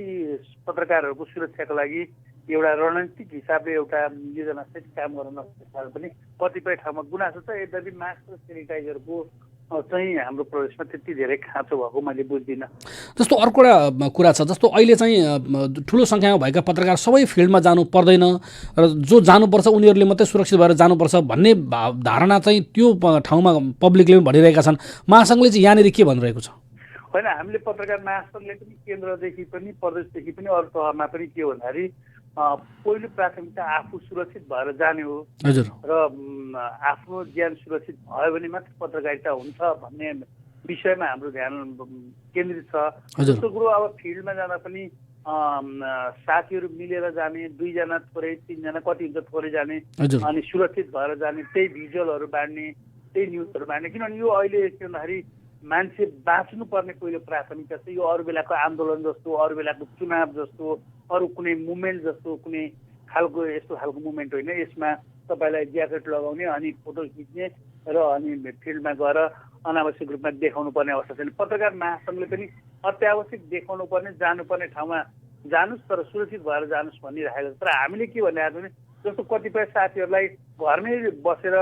पत्रकारहरूको सुरक्षाको लागि एउटा रणनीतिक हिसाबले एउटा योजनासहित काम गर्न नसकेर पनि कतिपय ठाउँमा गुनासो छ। यद्यपि मास्क र सेनिटाइजरको चाहिँ हाम्रो प्रदेशमा त्यति धेरै खाँचो भएको मैले बुझ्दिनँ। जस्तो अर्को एउटा कुरा छ, जस्तो अहिले चाहिँ ठुलो सङ्ख्यामा भएका पत्रकार सबै फिल्डमा जानु पर्दैन र जो जानुपर्छ उनीहरूले मात्रै सुरक्षित भएर जानुपर्छ भन्ने धारणा चाहिँ त्यो ठाउँमा पब्लिकले पनि भनिरहेका छन्। महासङ्घले चाहिँ यहाँनिर के भनिरहेको छ? होइन, हामीले पत्रकार महासङ्घले पनि केन्द्रदेखि पनि प्रदेशदेखि पनि अरू तहमा पनि के हो भन्दाखेरि पहिलो प्राथमिकता आफू सुरक्षित भएर जाने हो र आफ्नो ज्यान सुरक्षित भयो भने मात्र पत्रकारिता हुन्छ भन्ने विषयमा हाम्रो ध्यान केन्द्रित छ। जस्तो कुरो अब फिल्डमा जाँदा पनि साथीहरू मिलेर जाने, 2 जना थोरै, 3 जना कति हुन्छ थोरै जाने, अनि सुरक्षित भएर जाने, त्यही भिजुअलहरू बाँड्ने, त्यही न्युजहरू बाँड्ने। किनभने यो अहिले के भन्दाखेरि मान्छे बाँच्नुपर्ने पहिलो प्राथमिकता छ। यो अरू बेलाको आन्दोलन जस्तो, अरू बेलाको चुनाव जस्तो, अरू कुनै मुभमेन्ट जस्तो कुनै खालको यस्तो खालको मुभमेन्ट होइन। यसमा तपाईँलाई ज्याकेट लगाउने अनि फोटो खिच्ने र अनि फिल्डमा गएर अनावश्यक रूपमा देखाउनु पर्ने अवस्था छैन। पत्रकार महासङ्घले पनि अत्यावश्यक देखाउनु पर्ने, जानुपर्ने ठाउँमा जानुहोस् तर सुरक्षित भएर जानुहोस् भनिरहेको छ। तर हामीले के भनिरहेको छ भने जस्तो कतिपय साथीहरूलाई घरमै बसेर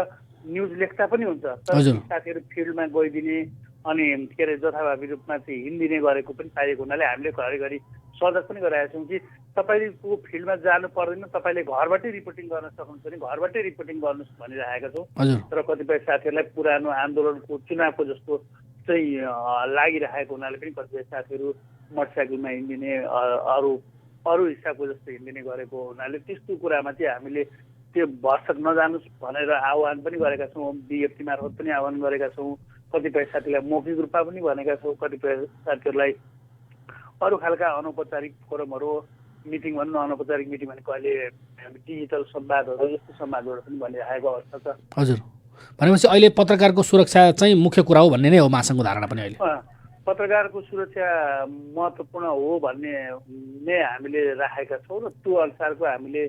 न्युज लेख्दा पनि हुन्छ, तर साथीहरू फिल्डमा गइदिने अनि के अरे जथाभावी रूपमा चाहिँ हिँडिदिने गरेको पनि पाइएको हुनाले हामीले घरिघरि सजग पनि गराएका छौँ कि तपाईँको फिल्डमा जानु पर्दैन, तपाईँले घरबाटै रिपोर्टिङ गर्न सक्नुहुन्छ भने घरबाटै रिपोर्टिङ गर्नुहोस् भनिरहेका छौँ। तर कतिपय साथीहरूलाई पुरानो आन्दोलनको चुनावको जस्तो चाहिँ लागिरहेको हुनाले पनि कतिपय साथीहरू मोटरसाइकलमा हिँडिदिने, अरू हिसाबको जस्तो हिँडिदिने गरेको हुनाले त्यस्तो कुरामा चाहिँ हामीले त्यो भरसक नजानुहोस् भनेर आह्वान पनि गरेका छौँ। विज्ञप्ति मार्फत पनि आह्वान गरेका छौँ। कतिपय साथीलाई मौखिक रूपमा पनि भनेका छौँ। कतिपय साथीहरूलाई अरू खालका अनौपचारिक फोरमहरू, मिटिङ भन्नु अनौपचारिक मिटिङ भनेको अहिले डिजिटल संवादहरू, यस्तो संवादहरू पनि भनिरहेको अवस्था छ। हजुर, भनेपछि अहिले पत्रकारको सुरक्षा चाहिँ मुख्य कुरा हो भन्ने नै हो महासङ्घको धारणा पनि अहिले? पत्रकारको सुरक्षा महत्त्वपूर्ण हो भन्ने नै हामीले राखेका छौँ र त्यो अनुसारको हामीले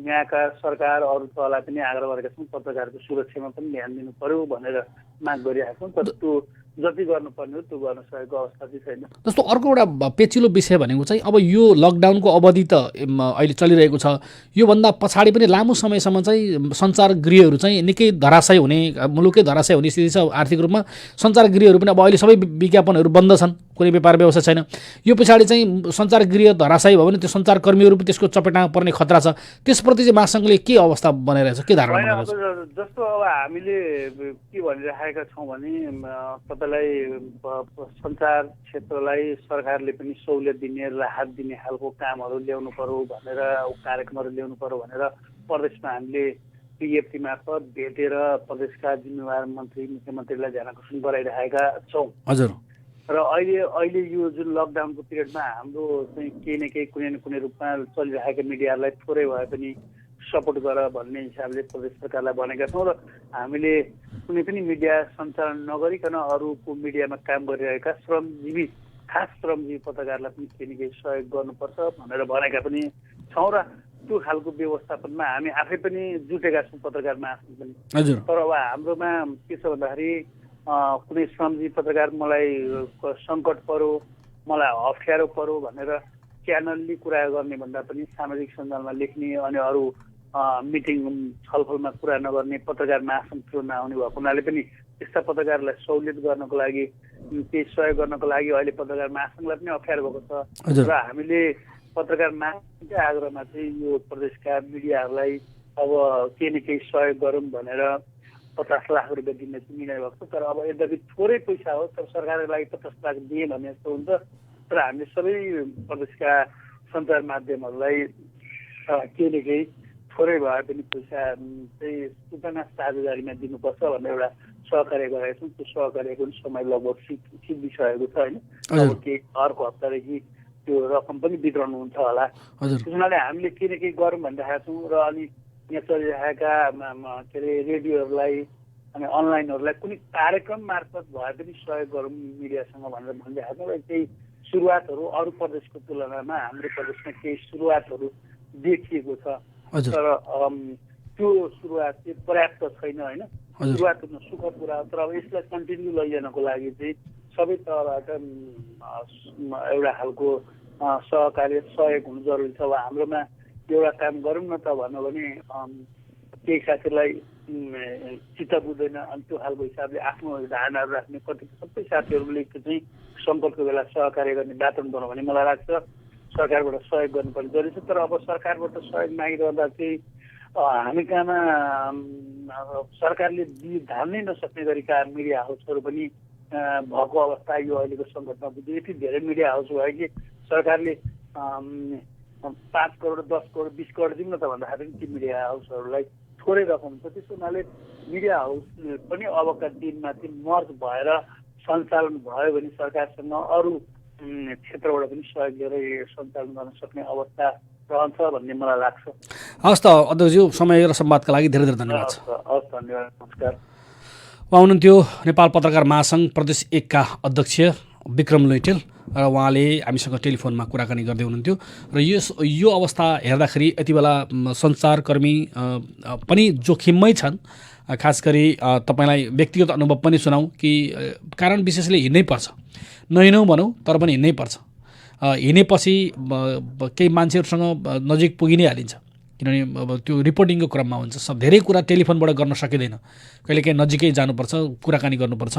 यहाँका सरकार अरू तहलाई पनि आग्रह गरेका छौँ पत्रकारको सुरक्षामा पनि ध्यान दिनु पर्यो भनेर माग गरिरहेका छौँ। तर त्यो जति गर्नुपर्ने हो त्यो गर्न सकेको अवस्था चाहिँ छैन। जस्तो अर्को एउटा पेचिलो विषय भनेको चाहिँ अब यो लकडाउनको अवधि त अहिले चलिरहेको छ, योभन्दा पछाडि पनि लामो समयसम्म चाहिँ सञ्चार गृहहरू चाहिँ निकै धराशय हुने, मुलुकै धराशय हुने स्थिति छ आर्थिक रूपमा। सञ्चार गृहहरू पनि अब अहिले सबै विज्ञापनहरू बन्द छन्, कुनै व्यापार व्यवसाय छैन। यो पछाडि चाहिँ सञ्चार गृह धराशय भयो भने त्यो सञ्चारकर्मीहरू पनि त्यसको चपेटामा पर्ने खतरा छ। त्यसप्रति चाहिँ महासङ्घले के अवस्था बनाइरहेछ, के धारणा बनाइरहेछ? जस्तो अब हामीले के भनिरहेका छौँ भने तपाईँलाई सञ्चार क्षेत्रलाई सरकारले पनि सहुलियत दिने, राहत दिने खालको कामहरू ल्याउनु पर्यो भनेर, कार्यक्रमहरू ल्याउनु पर्यो भनेर प्रदेशमा हामीले पिएफटी मार्फत भेटेर प्रदेशका जिम्मेवार मन्त्री मुख्यमन्त्रीलाई ध्यान आकर्षण गराइरहेका छौँ। हजुर। र अहिले यो जुन लकडाउनको पिरियडमा हाम्रो चाहिँ केही न केही कुनै न कुनै रूपमा चलिरहेका मिडियाहरूलाई थोरै भए पनि सपोर्ट गर भन्ने हिसाबले प्रदेश सरकारलाई भनेका छौँ। र हामीले कुनै पनि मिडिया सञ्चालन नगरिकन अरूको मिडियामा काम गरिरहेका श्रमजीवी, खास श्रमजीवी पत्रकारलाई पनि केही न केही सहयोग गर्नुपर्छ भनेर भनेका पनि छौँ। र त्यो खालको व्यवस्थापनमा हामी आफै पनि जुटेका छौँ, पत्रकार महासङ्घ पनि। तर अब हाम्रोमा के छ भन्दाखेरि कुनै श्रमजीवी पत्रकार मलाई सङ्कट पर्यो, मलाई अप्ठ्यारो पर्यो भनेर च्यानलली कुरा गर्ने भन्दा पनि सामाजिक सञ्जालमा लेख्ने अनि अरू मिटिङ छलफलमा कुरा नगर्ने पत्रकार महासङ्घ नआउने भएको हुनाले पनि त्यस्ता पत्रकारलाई सहुलियत गर्नको लागि, केही सहयोग गर्नको लागि अहिले पत्रकार महासङ्घलाई पनि अप्ठ्यारो भएको छ। र हामीले पत्रकार महासङ्घकै आग्रहमा चाहिँ यो प्रदेशका मिडियाहरूलाई अब केही न केही सहयोग गरौँ भनेर 50 लाख रुपियाँ दिने चाहिँ निर्णय भएको छ। तर अब यद्यपि थोरै पैसा हो, तर सरकारको लागि 50 लाख दिए भने जस्तो हुन्छ। तर हामीले सबै प्रदेशका सञ्चार माध्यमहरूलाई केही न केही थोरै भए पनि पैसा चाहिँ सूचना साझेदारीमा दिनुपर्छ भनेर एउटा सहकार्य गरेका छौँ। त्यो सहकार्यको पनि समय लगभग सिद्धिसकेको छ होइन। अब केही अर्को हप्तादेखि त्यो रकम पनि वितरण हुन्छ होला। त्यस हुनाले हामीले केही न केही गरौँ भनिरहेका छौँ। र अनि यहाँ चलिरहेका के अरे रेडियोहरूलाई अनि अनलाइनहरूलाई कुनै कार्यक्रम मार्फत भए पनि सहयोग गरौँ मिडियासँग भनेर भनिरहेका छौँ। र केही सुरुवातहरू अरू प्रदेशको तुलनामा हाम्रो प्रदेशमा केही सुरुवातहरू देखिएको छ। तर त्यो सुरुवात चाहिँ पर्याप्त छैन होइन। सुरुवात हुन सुखद कुरा हो, तर अब यसलाई कन्टिन्यू लैजानको लागि चाहिँ सबै तहबाट एउटा खालको सहकार्य सहयोग हुनु जरुरी छ। अब हाम्रोमा एउटा काम गरौँ न त भन्यो भने केही साथीहरूलाई चित्त बुझ्दैन, अनि त्यो खालको हिसाबले आफ्नो धारणाहरू राख्ने कतिपय सबै साथीहरूले चाहिँ सङ्कटको बेला सहकार्य गर्ने वातावरण बनायो भने मलाई लाग्छ सरकारबाट सहयोग गर्नुपर्ने जरुरी छ। तर अब सरकारबाट सहयोग मागिरहँदा चाहिँ हामी कहाँमा सरकारले धान्नै नसक्ने गरीका मिडिया हाउसहरू पनि भएको अवस्था यो अहिलेको सङ्कटमा बुझ्यो। यति धेरै मिडिया हाउस भयो कि सरकारले 5 करोड 10 करोड 20 करोड दिउँ न त भन्दाखेरि ती मिडिया हाउसहरूलाई थोरै रकम छ। त्यसो हुनाले मिडिया हाउस पनि अबका दिनमा चाहिँ मर्ज भएर सञ्चालन भयो भने सरकारसँग अरू क्षेत्रबाट पनि सहयोग लिएर सञ्चालन गर्न सक्ने अवस्था रहन्छ भन्ने मलाई लाग्छ। हस् त अध्यक्षज्यू, समय र संवादका लागि धेरै धेरै धन्यवाद। हस्, धन्यवाद, नमस्कार। उहाँ हुनुहुन्थ्यो नेपाल पत्रकार महासङ्घ प्रदेश 1 का अध्यक्ष विक्रम लैटेल र उहाँले हामीसँग टेलिफोनमा कुराकानी गर्दै हुनुहुन्थ्यो। र यो अवस्था हेर्दाखेरि यति बेला सञ्चारकर्मी पनि जोखिममै छन्। खास गरी तपाईँलाई व्यक्तिगत अनुभव पनि सुनाउँ कि कारण विशेषले हिँड्नै पर्छ, नहिँडौँ भनौँ तर पनि हिँड्नै पर्छ। हिँडेपछि केही मान्छेहरूसँग नजिक पुगि नै हालिन्छ, किनभने अब त्यो रिपोर्टिङको क्रममा हुन्छ। सब धेरै कुरा टेलिफोनबाट गर्न सकिँदैन, कहिलेकाहीँ नजिकै जानुपर्छ, कुराकानी गर्नुपर्छ।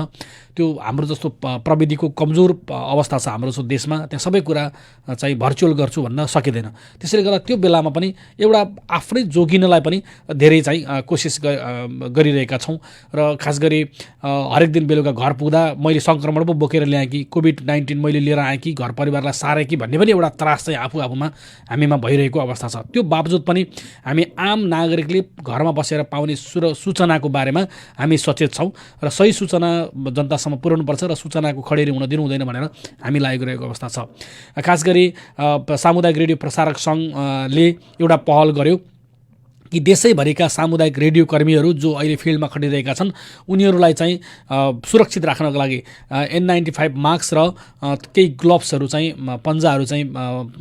त्यो हाम्रो जस्तो प्रविधिको कमजोर अवस्था छ हाम्रो देशमा, त्यहाँ सबै कुरा चाहिँ भर्चुअल गर्छु भन्न सकिँदैन। त्यसैले गर्दा त्यो बेलामा पनि एउटा आफ्नै जोगिनलाई पनि धेरै चाहिँ कोसिस गरिरहेका छौँ। र खास गरी हरेक दिन बेलुका घर पुग्दा मैले सङ्क्रमण पो बोकेर ल्याएँ कि कोभिड-19 मैले लिएर आएँ कि घर परिवारलाई सारेँ कि भन्ने पनि एउटा त्रास चाहिँ आफूमा हामीमा भइरहेको अवस्था छ। त्यो बावजुद पनि हामी आम नागरिकले घरमा बसेर पाउने सूचनाको बारेमा हामी सचेत छौँ र सही सूचना जनतासम्म पुर्याउनुपर्छ र सूचनाको खडेरी हुन दिनु हुँदैन भनेर हामी लागिरहेको अवस्था छ। खास गरी सामुदायिक रेडियो प्रसारक सङ्घले एउटा पहल गर्यो कि देशैभरिका सामुदायिक रेडियो कर्मीहरू जो अहिले फिल्डमा खटिरहेका छन् उनीहरूलाई चाहिँ सुरक्षित राख्नको लागि N95 मास्क र केही ग्लोभ्सहरू चाहिँ पन्जाहरू चाहिँ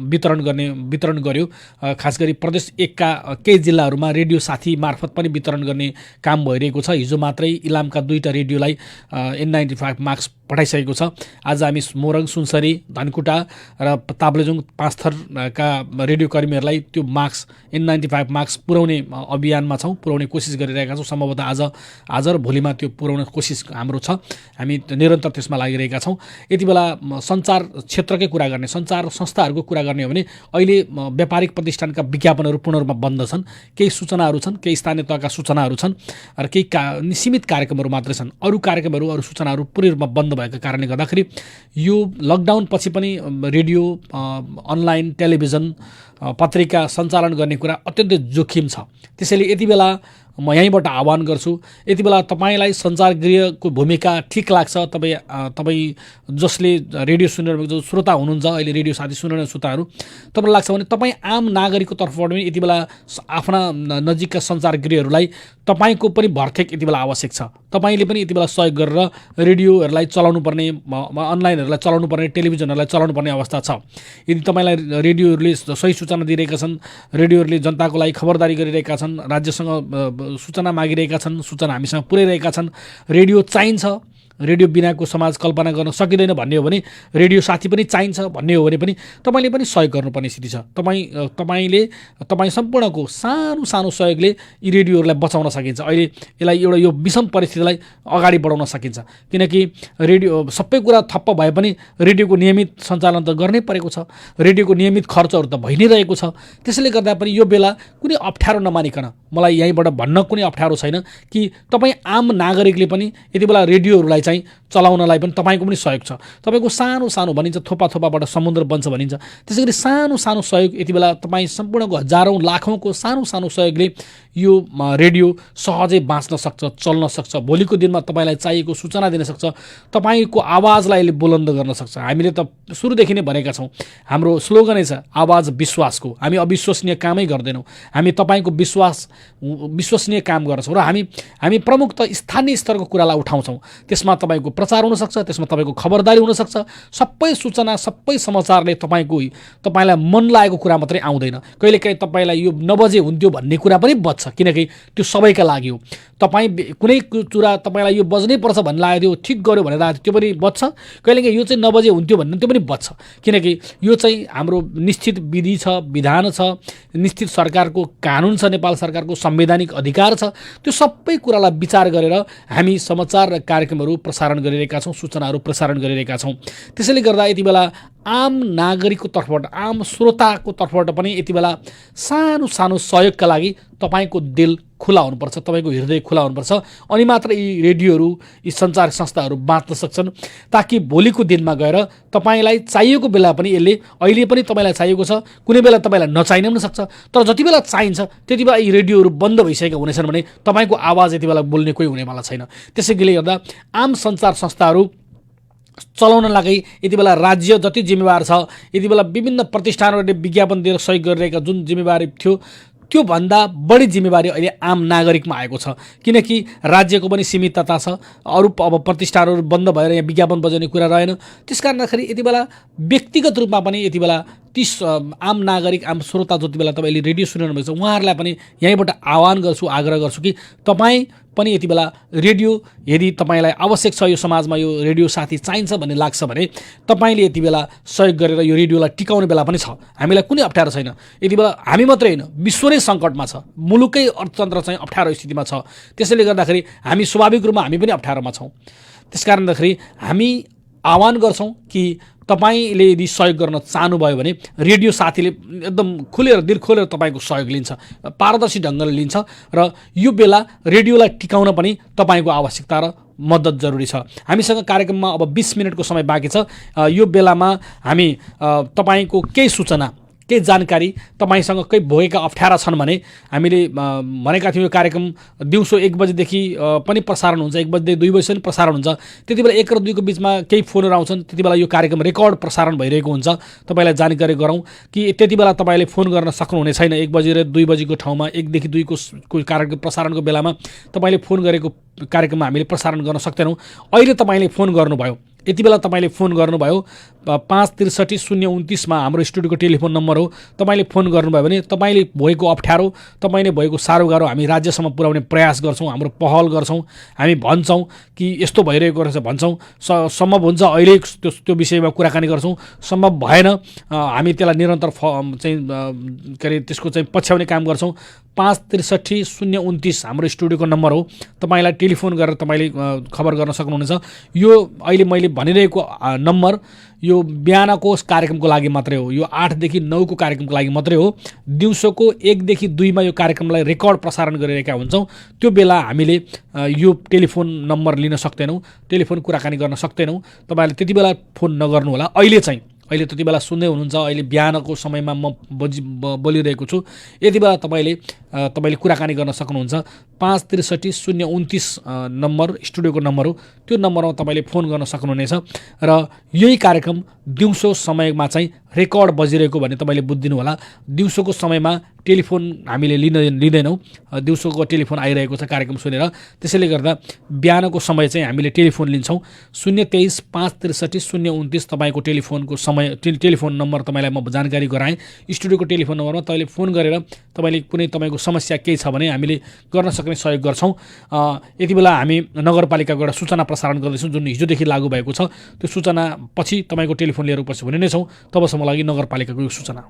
वितरण गर्यो। खास गरी प्रदेश 1 का केही जिल्लाहरूमा रेडियो साथी मार्फत पनि वितरण गर्ने काम भइरहेको छ। हिजो मात्रै इलामका 2टा रेडियोलाई N95 मास्क पठाइसकेको छ। आज हामी मोरङ, सुनसरी, धनकुटा र ताप्लेजुङ 5 थरका रेडियो कर्मीहरूलाई त्यो मास्क N95 मास्क पुर्याउने अभियानमा छौँ, पुर्याउने कोसिस गरिरहेका छौँ। सम्भवतः आज र भोलिमा त्यो पुर्याउने कोसिस हाम्रो छ। हामी निरन्तर त्यसमा लागिरहेका छौँ। यति बेला सञ्चार क्षेत्रकै कुरा गर्ने, सञ्चार संस्थाहरूको कुरा गर्ने हो भने अहिले व्यापारिक प्रतिष्ठानका विज्ञापनहरू पूर्ण रूपमा बन्द छन्। केही सूचनाहरू छन्, केही स्थानीय तहका सूचनाहरू छन् र केही सीमित कार्यक्रमहरू मात्रै छन्। अरू कार्यक्रमहरू, अरू सूचनाहरू पूर्ण रूपमा बन्द भएका कारणले गर्दाखेरि यो लकडाउन पछि पनि रेडियो, अनलाइन, टेलिभिजन, पत्रिका सञ्चालन गर्ने कुरा अत्यन्तै जोखिम छ। त्यसैले यति बेला म यहीँबाट आह्वान गर्छु, यति बेला तपाईँलाई सञ्चारगृहको भूमिका ठिक लाग्छ, तपाईँ जसले रेडियो सुनिरहेको जो श्रोता हुनुहुन्छ, अहिले रेडियो साथी सुनिरहेको श्रोताहरू, तपाईँलाई लाग्छ भने तपाईँ आम नागरिकको तर्फबाट पनि यति बेला आफ्ना नजिकका सञ्चारगृहहरूलाई तपाईँको पनि भर्तेक यति बेला आवश्यक छ। तपाईँले पनि यति बेला सहयोग गरेर रेडियोहरूलाई चलाउनु पर्ने, अनलाइनहरूलाई चलाउनु पर्ने, टेलिभिजनहरूलाई चलाउनु पर्ने अवस्था छ। यदि तपाईँलाई रेडियोहरूले सही सूचना दिइरहेका छन्, रेडियोहरूले जनताको लागि खबरदारी गरिरहेका छन्, राज्यसँग सूचना मागिरहेका छन्, सूचना हामीसँग पुर्याइरहेका छन्, रेडियो चाहिन्छ, रेडियो बिनाको समाज कल्पना गर्न सकिँदैन भन्ने हो भने, रेडियो साथी पनि चाहिन्छ भन्ने हो भने पनि तपाईँले पनि सहयोग गर्नुपर्ने स्थिति छ। तपाईँ सम्पूर्णको सानो सानो सहयोगले यी रेडियोहरूलाई बचाउन सकिन्छ। अहिले यसलाई यो विषम परिस्थितिलाई अगाडि बढाउन सकिन्छ। किनकि रेडियो सबै कुरा ठप्प भए पनि रेडियोको नियमित सञ्चालन त गर्नै परेको छ, रेडियोको नियमित खर्चहरू त भइ नै रहेको छ। त्यसैले गर्दा पनि यो बेला कुनै अप्ठ्यारो नमानिकन मलाई यहीँबाट भन्न कुनै अप्ठ्यारो छैन कि तपाईँ आम नागरिकले पनि यति बेला रेडियोहरूलाई चाहिँ चलाउनलाई पनि तपाईँको पनि सहयोग छ। तपाईँको सानो सानो भनिन्छ, थोपा थोपाबाट समुद्र बन्छ भनिन्छ। त्यसै गरी सानो सानो सहयोग यति बेला तपाईँ सम्पूर्णको हजारौँ लाखौँको सानो सानो सहयोगले यो रेडियो सहजै बाँच्न सक्छ, चल्न सक्छ। भोलिको दिनमा तपाईँलाई चाहिएको सूचना दिन सक्छ, तपाईँको आवाजलाई यसले बुलन्द गर्न सक्छ। हामीले त सुरुदेखि नै भनेका छौँ, हाम्रो स्लोगनै छ आवाज विश्वासको। हामी अविश्वसनीय कामै गर्दैनौँ, हामी तपाईँको विश्वसनीय काम गर्छौँ र हामी प्रमुख त स्थानीय स्तरको कुरालाई उठाउँछौँ। त्यसमा तपाईँको प्रचार हुनसक्छ, त्यसमा तपाईँको खबरदारी हुनसक्छ। सबै सूचना, सबै समाचारले तपाईँलाई मन लागेको कुरा मात्रै आउँदैन। कहिलेकाहीँ तपाईँलाई यो नबजे हुन्थ्यो भन्ने कुरा पनि बच्छ, किनकि त्यो सबैका लागि हो। तपाईँ कुनै कुरा तपाईँलाई यो बज्नै पर्छ भन्ने लागेको थियो, ठिक गर्यो भनेर आएको थियो, त्यो पनि बच्छ। कहिलेकाहीँ यो चाहिँ नबजे हुन्थ्यो भन्ने त्यो पनि बच्छ, किनकि यो चाहिँ हाम्रो निश्चित विधि छ, विधान छ, निश्चित सरकारको कानुन छ, नेपाल सरकारको संवैधानिक अधिकार छ। त्यो सबै कुरालाई विचार गरेर हामी समाचार र कार्यक्रमहरू प्रसारण गरिरहेका छौँ, सूचनाहरू प्रसारण गरिरहेका छौँ। त्यसैले गर्दा यति बेला आम नागरिकको तर्फबाट, आम श्रोताको तर्फबाट पनि यति बेला सानो सानो सहयोगका लागि तपाईँको दिल खुला हुनुपर्छ, तपाईँको हृदय खुला हुनुपर्छ। अनि मात्र यी रेडियोहरू, यी सञ्चार संस्थाहरू बाँच्न सक्छन्, ताकि भोलिको दिनमा गएर तपाईँलाई चाहिएको बेला पनि यसले, अहिले पनि तपाईँलाई चाहिएको छ, कुनै बेला तपाईँलाई नचाहिन पनि सक्छ। तर जति बेला चाहिन्छ त्यति बेला यी रेडियोहरू बन्द भइसकेका हुनेछन् भने तपाईँको आवाज यति बेला बोल्ने कोही हुनेवाला छैन। त्यसैले गर्दा आम सञ्चार संस्थाहरू चलाउन लागि यति बेला राज्य जति जिम्मेवार छ, यति बेला विभिन्न प्रतिष्ठानहरूले विज्ञापन दिएर सहयोग गरिरहेका जुन जिम्मेवारी थियो, त्योभन्दा बढी जिम्मेवारी अहिले आम नागरिकमा आएको छ। किनकि राज्यको पनि सीमितता छ, अरू अब प्रतिष्ठानहरू बन्द भएर यहाँ विज्ञापन बजाउने कुरा रहेन। त्यस कारणखेरि यति बेला व्यक्तिगत रूपमा पनि यति बेला ती आम नागरिक, आम श्रोता जति बेला तपाईँले रेडियो सुनिरहनु भएको छ, उहाँहरूलाई पनि यहीँबाट आह्वान गर्छु, आग्रह गर्छु कि तपाईँ पनि यति बेला रेडियो, यदि तपाईँलाई आवश्यक छ, यो समाजमा यो रेडियो साथी चाहिन्छ भन्ने लाग्छ भने तपाईँले यति बेला सहयोग गरेर यो रेडियोलाई टिकाउने बेला पनि छ। हामीलाई कुनै अप्ठ्यारो छैन। यति बेला हामी मात्रै होइन, विश्व नै सङ्कटमा छ, मुलुकै अर्थतन्त्र चाहिँ अप्ठ्यारो स्थितिमा छ। त्यसैले गर्दाखेरि हामी स्वाभाविक रूपमा हामी पनि अप्ठ्यारोमा छौँ। त्यस कारणदाखेरि हामी आह्वान गर्छौँ कि तपाईँले यदि सहयोग गर्न चाहनुभयो भने रेडियो साथीले एकदम खुलेर, दिल खोलेर तपाईँको सहयोग लिन्छ, पारदर्शी ढङ्गले लिन्छ र यो बेला रेडियोलाई टिकाउन पनि तपाईँको आवश्यकता र मद्दत जरुरी छ। हामीसँग कार्यक्रममा अब 20 मिनटको समय बाँकी छ। यो बेलामा हामी तपाईँको केही सूचना, केही जानकारी, तपाईँसँग केही भएका अप्ठ्यारा छन् भने हामीले भनेका थियौँ यो कार्यक्रम दिउँसो 1 बजेदेखि पनि प्रसारण हुन्छ, 1 बजेदेखि 2 बजेसम्म प्रसारण हुन्छ। त्यति बेला 1 र 2 को बिचमा केही फोनहरू आउँछन्, त्यति बेला यो कार्यक्रम रेकर्ड प्रसारण भइरहेको हुन्छ। तपाईँलाई जानकारी गरौँ कि त्यति बेला तपाईँले फोन गर्न सक्नुहुने छैन। 1 बजे र 2 बजेको ठाउँमा 1 देखि 2 को कार्यक्रम प्रसारणको बेलामा तपाईँले फोन गरेको कार्यक्रममा हामीले प्रसारण गर्न सक्दैनौँ। अहिले तपाईँले फोन गर्नुभयो, यति बेला तपाईँले फोन गर्नुभयो 563-029 हाम्रो स्टुडियोको टेलिफोन नम्बर हो। तपाईँले फोन गर्नुभयो भने तपाईँले भएको अप्ठ्यारो, तपाईँले भएको साह्रो गाह्रो हामी राज्यसम्म पुर्याउने प्रयास गर्छौँ, हाम्रो पहल गर्छौँ, हामी भन्छौँ कि यस्तो भइरहेको रहेछ भन्छौँ। सम्भव हुन्छ अहिले त्यो विषयमा कुराकानी गर्छौँ, सम्भव भएन हामी त्यसलाई निरन्तर चाहिँ के अरे त्यसको चाहिँ पछ्याउने काम गर्छौँ। 563-029 हाम्रो स्टुडियोको नम्बर हो। तपाईँलाई टेलिफोन गरेर तपाईँले खबर गर्न सक्नुहुनेछ। यो अहिले मैले भनिरहेको नम्बर यो बिहानको कार्यक्रमको लागि मात्रै हो, यो 8 देखि 9 को कार्यक्रमको लागि मात्रै हो। दिउँसोको 1 देखि 2 मा यो कार्यक्रमलाई रेकर्ड प्रसारण गरिरहेका हुन्छौँ। त्यो बेला हामीले यो टेलिफोन नम्बर लिन सक्दैनौँ, टेलिफोन कुराकानी गर्न सक्दैनौँ। तपाईँले त्यति बेला फोन नगर्नु होला। अहिले त्यति बेला सुन्दै हुनुहुन्छ, अहिले बिहानको समयमा म बोलिरहेको छु। यति बेला तपाईँले कुराकानी गर्न सक्नुहुन्छ। 563-029 नम्बर स्टुडियोको नम्बर हो। त्यो नम्बरमा तपाईँले फोन गर्न सक्नुहुनेछ र यही कार्यक्रम दिउँसो समयमा चाहिँ रेकर्ड बजिरहेको भन्ने तपाईँले बुझिदिनु होला। दिउँसोको समयमा टेलिफोन हामीले लिँदैनौँ, दिउँसोको टेलिफोन आइरहेको छ कार्यक्रम सुनेर। त्यसैले गर्दा बिहानको समय चाहिँ हामीले टेलिफोन लिन्छौँ। 023-563-029 तपाईँको टेलिफोनको समय टेलिफोन नम्बर तपाईँलाई म जानकारी गराएँ। स्टुडियोको टेलिफोन नम्बरमा तपाईँले फोन गरेर तपाईँले कुनै तपाईँको समस्या केही छ भने हामीले गर्न सक्ने सहयोग गर्छौँ। यति बेला हामी नगरपालिकाको एउटा सूचना प्रसारण गर्दैछौँ जुन हिजोदेखि लागू भएको छ। त्यो सूचना पछि तपाईँको टेलिफोन लिएर उपस्थित हुने नै छौँ। तबसम्म लागि नगरपालिकाको यो सूचना।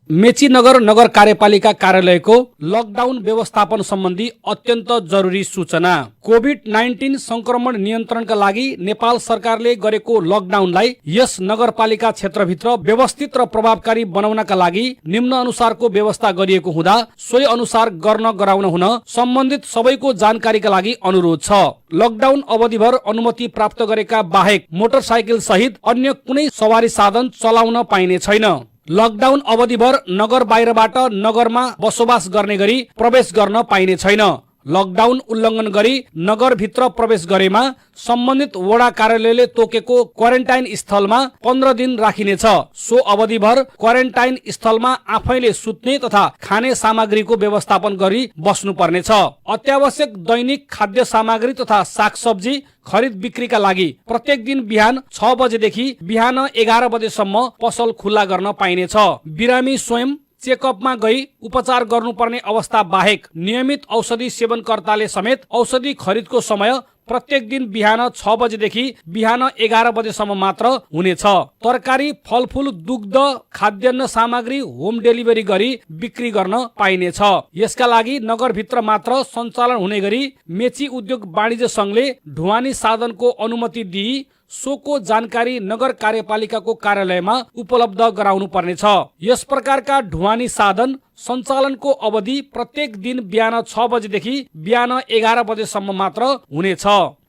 मेची नगर कार्यपालिका कार्यालयको लकडाउन व्यवस्थापन सम्बन्धी अत्यन्त जरुरी सूचना। कोभिड-19 संक्रमण नियन्त्रणका लागि नेपाल सरकारले गरेको लकडाउनलाई यस नगरपालिका क्षेत्रभित्र व्यवस्थित र प्रभावकारी बनाउनका लागि निम्न अनुसारको व्यवस्था गरिएको हुँदा सोही अनुसार गराउन हुन सम्बन्धित सबैको जानकारीका लागि अनुरोध छ। लकडाउन अवधिभर अनुमति प्राप्त गरेका बाहेक मोटरसाइकल सहित अन्य कुनै सवारी साधन चलाउन पाइने छैन। लकडाउन अवधिभर नगर बाहिरबाट नगरमा बसोबास गर्ने गरी प्रवेश गर्न पाइने छैन। लकडाउन उल्लङ्घन गरी नगरभित्र प्रवेश गरेमा सम्बन्धित वडा कार्यालयले तोकेको क्वारेन्टाइन स्थलमा 15 दिन राखिनेछ। सो अवधिभर क्वारेन्टाइन स्थलमा आफैले सुत्ने तथा खाने सामग्रीको व्यवस्थापन गरी बस्नु पर्नेछ। अत्यावश्यक दैनिक खाद्य सामग्री तथा सागसब्जी खरिद बिक्रीका लागि प्रत्येक दिन बिहान 6 बजेदेखि बिहान 11 बजेसम्म पसल खुल्ला गर्न पाइनेछ। बिरामी स्वयं चेकअपमा गई उपचार गर्नुपर्ने अवस्था बाहेक नियमित औषधि सेवनकर्ताले समेत औषधि खरिदको समय प्रत्येक दिन बिहान 6 बजेदेखि बिहान 11 बजेसम्म मात्र हुनेछ। तरकारी, फलफूल, दुग्ध, खाद्यान्न सामग्री होम डेलिभरी गरी बिक्री गर्न पाइनेछ। यसका लागि नगरभित्र मात्र सञ्चालन हुने गरी मेची उद्योग वाणिज्य संघले ढुवानी साधनको अनुमति दिई सोको जानकारी नगर कार्यपालिकाको कार्यालयमा उपलब्ध गराउनु पर्नेछ। यस प्रकारका ढुवानी साधन सञ्चालनको अवधि प्रत्येक दिन बिहान 6 बजेदेखि बिहान 11 बजेसम्म मात्र हुनेछ।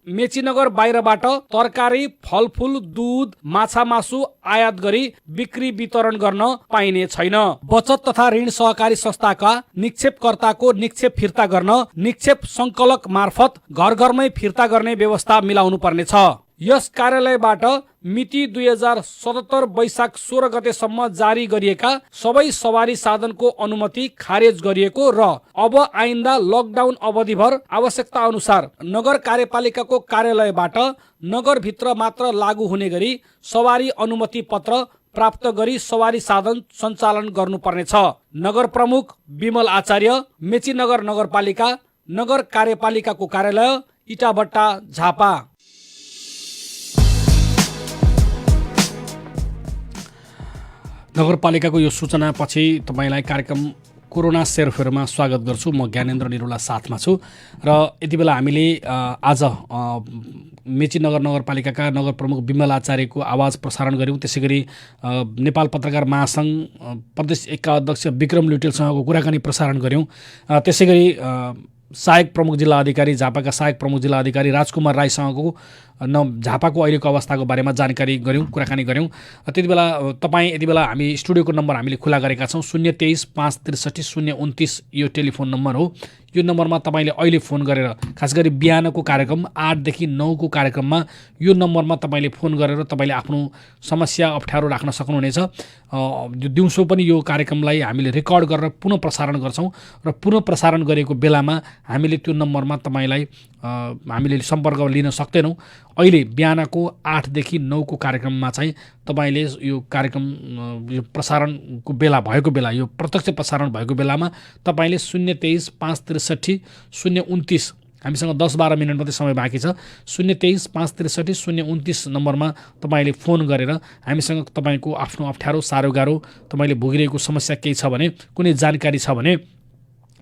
मेचीनगर बाहिरबाट तरकारी, फलफूल, दूध, माछा मासु आयात गरी बिक्री वितरण गर्न पाइने छैन। बचत तथा ऋण सहकारी संस्थाका निक्षेपकर्ताको निक्षेप फिर्ता गर्न निक्षेप संकलक मार्फत घर घरमै फिर्ता गर्ने व्यवस्था मिलाउनु पर्नेछ। यस कार्यालयबाट मिति 2077 वैशाख 16 गतेसम्म जारी गरिएका सबै सवारी साधनको अनुमति खारेज गरिएको र अब आइन्दा लकडाउन अवधिभर आवश्यकता अनुसार नगर कार्यपालिकाको कार्यालयबाट नगरभित्र मात्र लागू हुने गरी सवारी अनुमति पत्र प्राप्त गरी सवारी साधन सञ्चालन गर्नुपर्नेछ। नगर प्रमुख विमल आचार्य, मेची नगरपालिका नगर कार्यपालिकाको कार्यालय, इटाभट्टा, झापा। नगरपालिकाको यो सूचनापछि तपाईँलाई कार्यक्रम कोरोना सेरोफेरोमा स्वागत गर्छु। म ज्ञानेन्द्र निरोला साथमा छु र यति बेला हामीले आज मेची नगरपालिकाका नगर प्रमुख विमल आचार्यको आवाज प्रसारण गऱ्यौँ। त्यसै गरी नेपाल पत्रकार महासङ्घ प्रदेश एका अध्यक्ष विक्रम लुटेलसँगको कुराकानी प्रसारण गऱ्यौँ। त्यसै गरी सहायक प्रमुख जिल्ला अधिकारी झापाका सहायक प्रमुख जिल्ला अधिकारी राजकुमार राईसँगको झापाको अहिलेको अवस्थाको बारेमा जानकारी गऱ्यौँ, कुराकानी गऱ्यौँ। त्यति बेला तपाईँ यति बेला हामी स्टुडियोको नम्बर हामीले खुला गरेका छौँ। 023-563-029 यो टेलिफोन नम्बर हो। यो नम्बरमा तपाईँले अहिले फोन गरेर खास गरी बिहानको कार्यक्रम 8 देखि 9 को कार्यक्रममा यो नम्बरमा तपाईँले फोन गरेर तपाईँले आफ्नो समस्या अप्ठ्यारो राख्न सक्नुहुनेछ। दिउँसो पनि यो कार्यक्रमलाई हामीले रेकर्ड गरेर पुनः प्रसारण गर्छौँ र पुनः प्रसारण गरेको बेलामा हामीले त्यो नम्बरमा तपाईँलाई हामीले सम्पर्क लिन सक्दैनौँ। अहिले बिहानको 8 देखि 9 को कार्यक्रममा चाहिँ तपाईँले यो कार्यक्रम यो प्रसारणको बेला भएको बेला यो प्रत्यक्ष प्रसारण भएको बेलामा तपाईँले 023 563 029 हामीसँग 10-12 मिनट मात्रै समय बाँकी छ 023 563 029 नम्बरमा तपाईँले फोन गरेर हामीसँग तपाईँको आफ्नो अप्ठ्यारो साह्रो गाह्रो तपाईँले भोगिरहेको समस्या केही छ भने कुनै जानकारी छ भने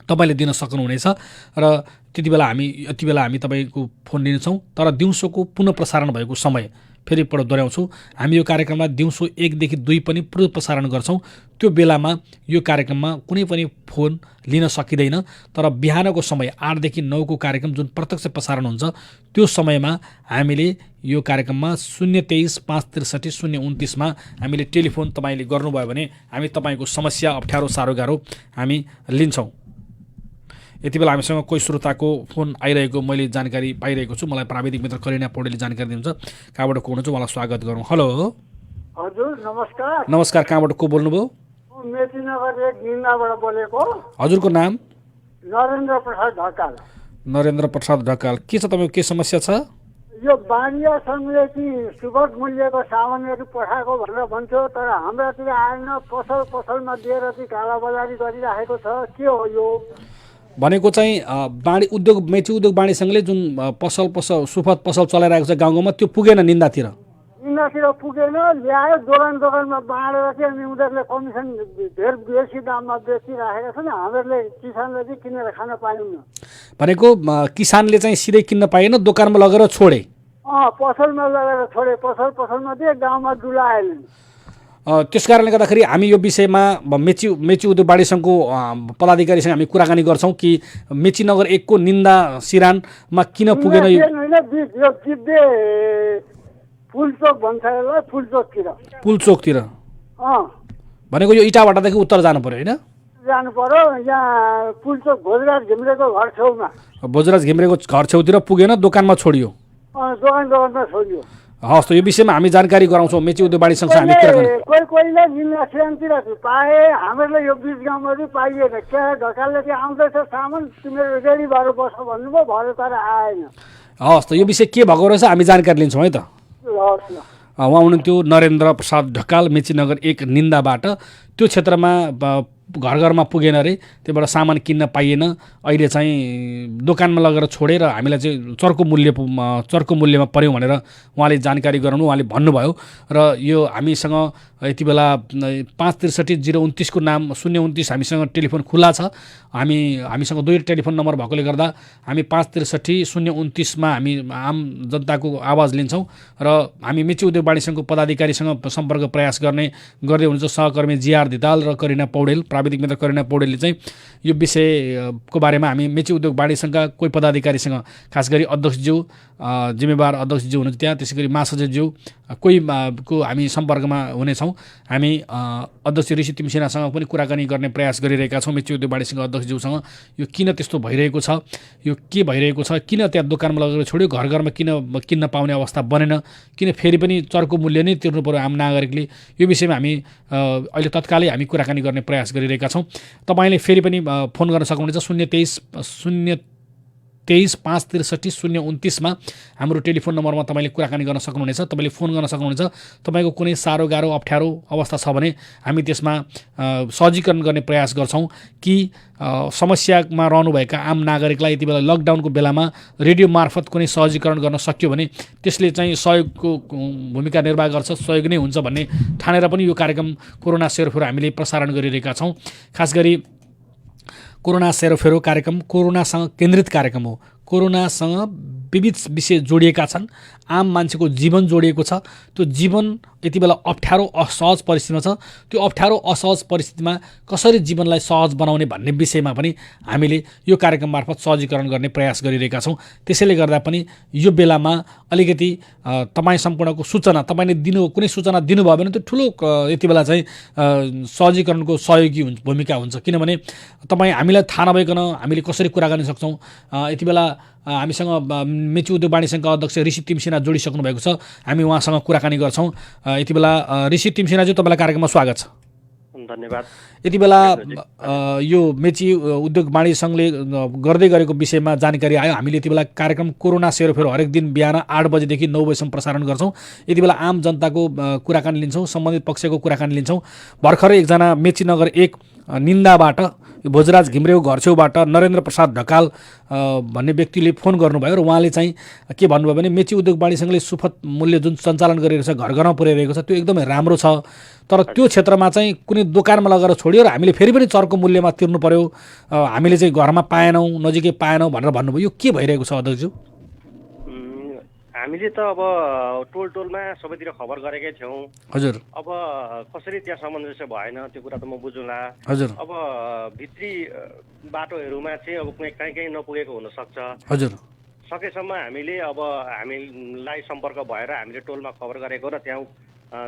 तपाईँले दिन सक्नुहुनेछ र त्यति बेला हामी तपाईँको फोन लिनेछौँ। तर दिउँसोको पुनः प्रसारण भएको समय फेरि पल्ट दोहोऱ्याउँछु, हामी यो कार्यक्रममा दिउँसो 1 देखि 2 पनि पुनः प्रसारण गर्छौँ। त्यो बेलामा यो कार्यक्रममा कुनै पनि फोन लिन सकिँदैन। तर बिहानको समय 8 देखि 9 को कार्यक्रम जुन प्रत्यक्ष प्रसारण हुन्छ त्यो समयमा हामीले यो कार्यक्रममा 023 563 029 मा हामीले टेलिफोन तपाईँले गर्नुभयो भने हामी तपाईँको समस्या अप्ठ्यारो साह्रो गाह्रो हामी लिन्छौँ। यति बेला हामीसँग कोही श्रोताको फोन आइरहेको मैले जानकारी पाइरहेको छु। मलाई प्राविधिक मित्र करिना पौडेलले जानकारी दिनुहुन्छ। कहाँबाट को हुनुहुन्छ उहाँलाई स्वागत गरौँ। हेलो हजुर नमस्कार। नमस्कार, कहाँबाट को बोल्नुभयो? मेचीनगर 1 निन्दाबाट बोलेको। हजुरको नाम? नरेन्द्र प्रसाद ढकाल। नरेन्द्र प्रसाद ढकाल, के छ तपाईँको के समस्या छ? यो बानिया सङ्घले कि सुगत मूल्यको सामानहरू पठाएको भनेर भन्छ, तर हाम्रातिर आएन। पसलमा दिएर चाहिँ कालाबजारी गरिराखेको छ। के हो यो भनेको चाहिँ बाणी उद्योग मेची उद्योग बाणी सङ्घले जुन पसल सुपथ पसल चलाइरहेको छ गाउँमा त्यो पुगेन निन्दातिर पुगेन। ल्यायो दोकानमा बाँडेर चाहिँ अनि उनीहरूले कमिसन धेर बेसी दाममा बेचिराखेका छन्। हामीहरूले किसानले चाहिँ किनेर खान पाइन्न। भनेको किसानले चाहिँ सिधै किन्न पाएन, दोकानमा लगेर छोडे। पसलमा लगेर छोडे। पसलमा चाहिँ गाउँमा डुलाएन। त्यस कारणले गर्दाखेरि हामी यो विषयमा मेची उद्योग बाणी सङ्घको पदाधिकारीसँग हामी कुराकानी गर्छौँ कि मेची नगर 1 को निन्दा सिरानमा किन पुगेन। पुलचोकतिर भनेको यो इटाभाटादेखि उत्तर जानु पर्यो होइन? जानु पर्यो। यहाँ पुलचोक भोजराज घिम्रेको घर छेउमा। भोजराज घिम्रेको घर छेउतिर पुगेन, दोकानमा छोडियो। दोकानमा छोडियो। हस् त यो विषयमा हामी जानकारी गराउँछौँ। मेची उद्योग बाणी सङ्घसँग हामी कुराकानी कोहीले जिल्ला सिरानतिर पाए, हामीहरूले यो बीच गाउँमा चाहिँ पाइएन। क्या ढकालले चाहिँ आउँदैछ सामान तिमीहरू रेडी भएर बस्छ भन्नुभयो, भरे तर आएन। हस् त यो विषय के भएको रहेछ हामी जानकारी लिन्छौँ है त। उहाँ हुनुहुन्थ्यो नरेन्द्र प्रसाद ढकाल, मेची नगर 1 निन्दाबाट। त्यो क्षेत्रमा घर घरमा पुगेन अरे, त्यहाँबाट सामान किन्न पाइएन। अहिले चाहिँ दोकानमा लगेर छोडेर हामीलाई चाहिँ चर्को मूल्यमा पर्यो भनेर उहाँले जानकारी गराउनु उहाँले भन्नुभयो। र यो हामीसँग यति बेला 563 029 को नाम 029 हामीसँग टेलिफोन खुला छ। हामीसँग 2 टेलिफोन नम्बर भएकोले गर्दा हामी 563 029 मा हामी आम जनताको आवाज लिन्छौँ। र हामी मेची उद्योग बाणी सङ्घको पदाधिकारीसँग सम्पर्क प्रयास गर्दै हुनुहुन्छ सहकर्मी जिआर धिताल र करिना पौडेल। प्राविधिक मित्र करिना पौडेलले चाहिँ यो विषयको बारेमा हामी मेची उद्योग बाणी सङ्घका कोही पदाधिकारीसँग, खास गरी अध्यक्षज्यू जिम्मेवार अध्यक्षज्यू हुनुहुन्छ त्यहाँ, त्यसै गरी महासचिवज्यू कोहीको हामी सम्पर्कमा हुनेछौँ। हामी अध्यक्ष ऋषि तिमसेनासँग पनि कुराकानी गर्ने प्रयास गरिरहेका छौँ। मेची उद्योग बाणी सङ्घ अध्यक्षज्यूसँग यो किन त्यस्तो भइरहेको छ, यो के भइरहेको छ, किन त्यहाँ दोकानमा लगेर छोड्यो, घर घरमा किन्न पाउने अवस्था बनेन, किन फेरि पनि चर्को मूल्य नै तिर्नु पर्यो आम नागरिकले। यो विषयमा हामी अहिले तत्कालै हामी कुराकानी गर्ने प्रयास गरिरहेका छौँ। तपाईँले फेरि पनि फोन गर्न सक्नुहुनेछ 023 563 029 मा हाम्रो टेलिफोन नम्बरमा तपाईँले कुराकानी गर्न सक्नुहुनेछ। तपाईँले फोन गर्न सक्नुहुनेछ। तपाईँको कुनै साह्रो गाह्रो अप्ठ्यारो अवस्था छ भने हामी त्यसमा सहजीकरण गर्ने प्रयास गर्छौँ कि समस्यामा रहनुभएका आम नागरिकलाई यति बेला लकडाउनको बेलामा रेडियो मार्फत कुनै सहजीकरण गर्न सक्यो भने त्यसले चाहिँ सहयोगको भूमिका निर्वाह गर्छ, सहयोग नै हुन्छ भन्ने ठानेर पनि यो कार्यक्रम कोरोना सेरोफेरो हामीले प्रसारण गरिरहेका छौँ। खास गरी कोरोना सेरोफेरो कार्यक्रम कोरोनासँग केन्द्रित कार्यक्रम हो। कोरोनासँग विविध विषय जोडिएका छन्। आम मान्छेको जीवन जोडिएको छ। त्यो जीवन यति बेला अप्ठ्यारो असहज परिस्थितिमा छ। त्यो अप्ठ्यारो असहज परिस्थितिमा कसरी जीवनलाई सहज बनाउने भन्ने विषयमा पनि हामीले यो कार्यक्रम मार्फत सहजीकरण गर्ने प्रयास गरिरहेका छौँ। त्यसैले गर्दा पनि यो बेलामा अलिकति तपाईँ सम्पूर्णको सूचना तपाईँले कुनै सूचना दिनुभयो भने त्यो ठुलो यति बेला चाहिँ सहजीकरणको सहयोगी भूमिका हुन्छ। किनभने तपाईँ हामीलाई थाहा नभइकन हामीले कसरी कुरा गर्न सक्छौँ। यति बेला हामीसँग मेची उद्योग बाणी सङ्घका अध्यक्ष ऋषि तिमसेना जोडिसक्नु भएको छ। हामी उहाँसँग कुराकानी गर्छौँ। यति बेला ऋषि तिमसेनाज्यू तपाईँलाई कार्यक्रममा स्वागत छ। धन्यवाद। यति बेला यो मेची उद्योग वाणिज्य सङ्घले गर्दै गरेको विषयमा जानकारी आयो। हामीले यति बेला कार्यक्रम कोरोना सेरोफेरो हरेक दिन बिहान 8 बजेदेखि 9 बजेसम्म प्रसारण गर्छौँ। यति बेला आम जनताको कुराकानी लिन्छौँ, सम्बन्धित पक्षको कुराकानी लिन्छौँ। भर्खरै एकजना मेची नगर 1 निन्दाबाट भोजराज घिम्रेउ घरछेउबाट नरेन्द्र प्रसाद ढकाल भन्ने व्यक्तिले फोन गर्नुभयो र उहाँले चाहिँ के भन्नुभयो भने मेची उद्योग वाणिज्य सङ्घले सुपथ मूल्य जुन सञ्चालन गरिरहेको छ, घर घरमा पुर्याइरहेको छ, त्यो एकदमै राम्रो छ। तर त्यो क्षेत्रमा चाहिँ कुनै दोकानमा लगेर छोडियो र हामीले फेरि पनि चर्को मूल्यमा तिर्नु पर्यो, हामीले चाहिँ घरमा पाएनौँ, नजिकै पाएनौँ भनेर भन्नुभयो। यो के भइरहेको छ अध्यक्षज्यू? हामीले त अब टोलमा सबैतिर खबर गरेकै थियौँ। हजुर। अब कसरी त्यहाँ सामञ्जस्य भएन त्यो कुरा त म बुझौँला। हजुर। अब भित्री बाटोहरूमा चाहिँ अब कहीँ नपुगेको हुनसक्छ। हजुर। सकेसम्म हामीले अब हामीलाई सम्पर्क भएर हामीले टोलमा खबर गरेको र त्यहाँ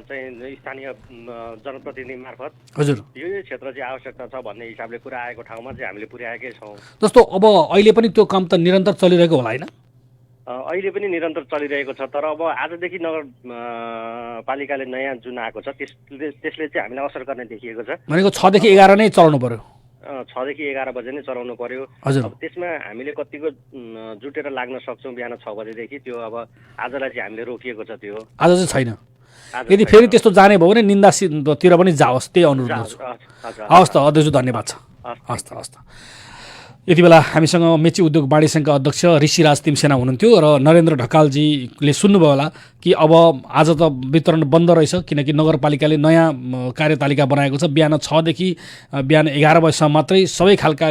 चाहिँ स्थानीय जनप्रतिनिधि मार्फत हजुर यो क्षेत्र चाहिँ आवश्यकता छ भन्ने हिसाबले कुरा आएको ठाउँमा चाहिँ हामीले पुर्याएकै छौँ। जस्तो अब अहिले पनि त्यो काम त निरन्तर चलिरहेको होला होइन? अहिले पनि निरन्तर चलिरहेको छ। तर अब आजदेखि नगरपालिकाले नयाँ जुन आएको छ त्यसले चाहिँ हामीलाई असर गर्ने देखिएको छ। भनेको 6 देखि 11 नै चलाउनु पर्यो? 6 देखि 11 बजे नै चलाउनु पर्यो। अब त्यसमा हामीले कतिको जुटेर लाग्न सक्छौँ बिहान 6 बजेदेखि, त्यो अब आजलाई चाहिँ हामीले रोकिएको छ। त्यो आज चाहिँ छैन। यदि फेरि त्यस्तो जाने भयो भने निन्दातिर पनि जाओस्, त्यही अनुरोध गर्छु। हवस् त अध्यक्ष, धन्यवाद छ। हस् त। यति बेला हामीसँग मेची उद्योग वाणिज्य सङ्घका अध्यक्ष ऋषिराज तिमसेना हुनुहुन्थ्यो र नरेन्द्र ढकालजीले सुन्नुभयो होला कि अब आज त वितरण बन्द रहेछ, किनकि नगरपालिकाले नयाँ कार्यतालिका बनाएको छ। बिहान 6 देखि बिहान 11 बजीसम्म मात्रै सबै खालका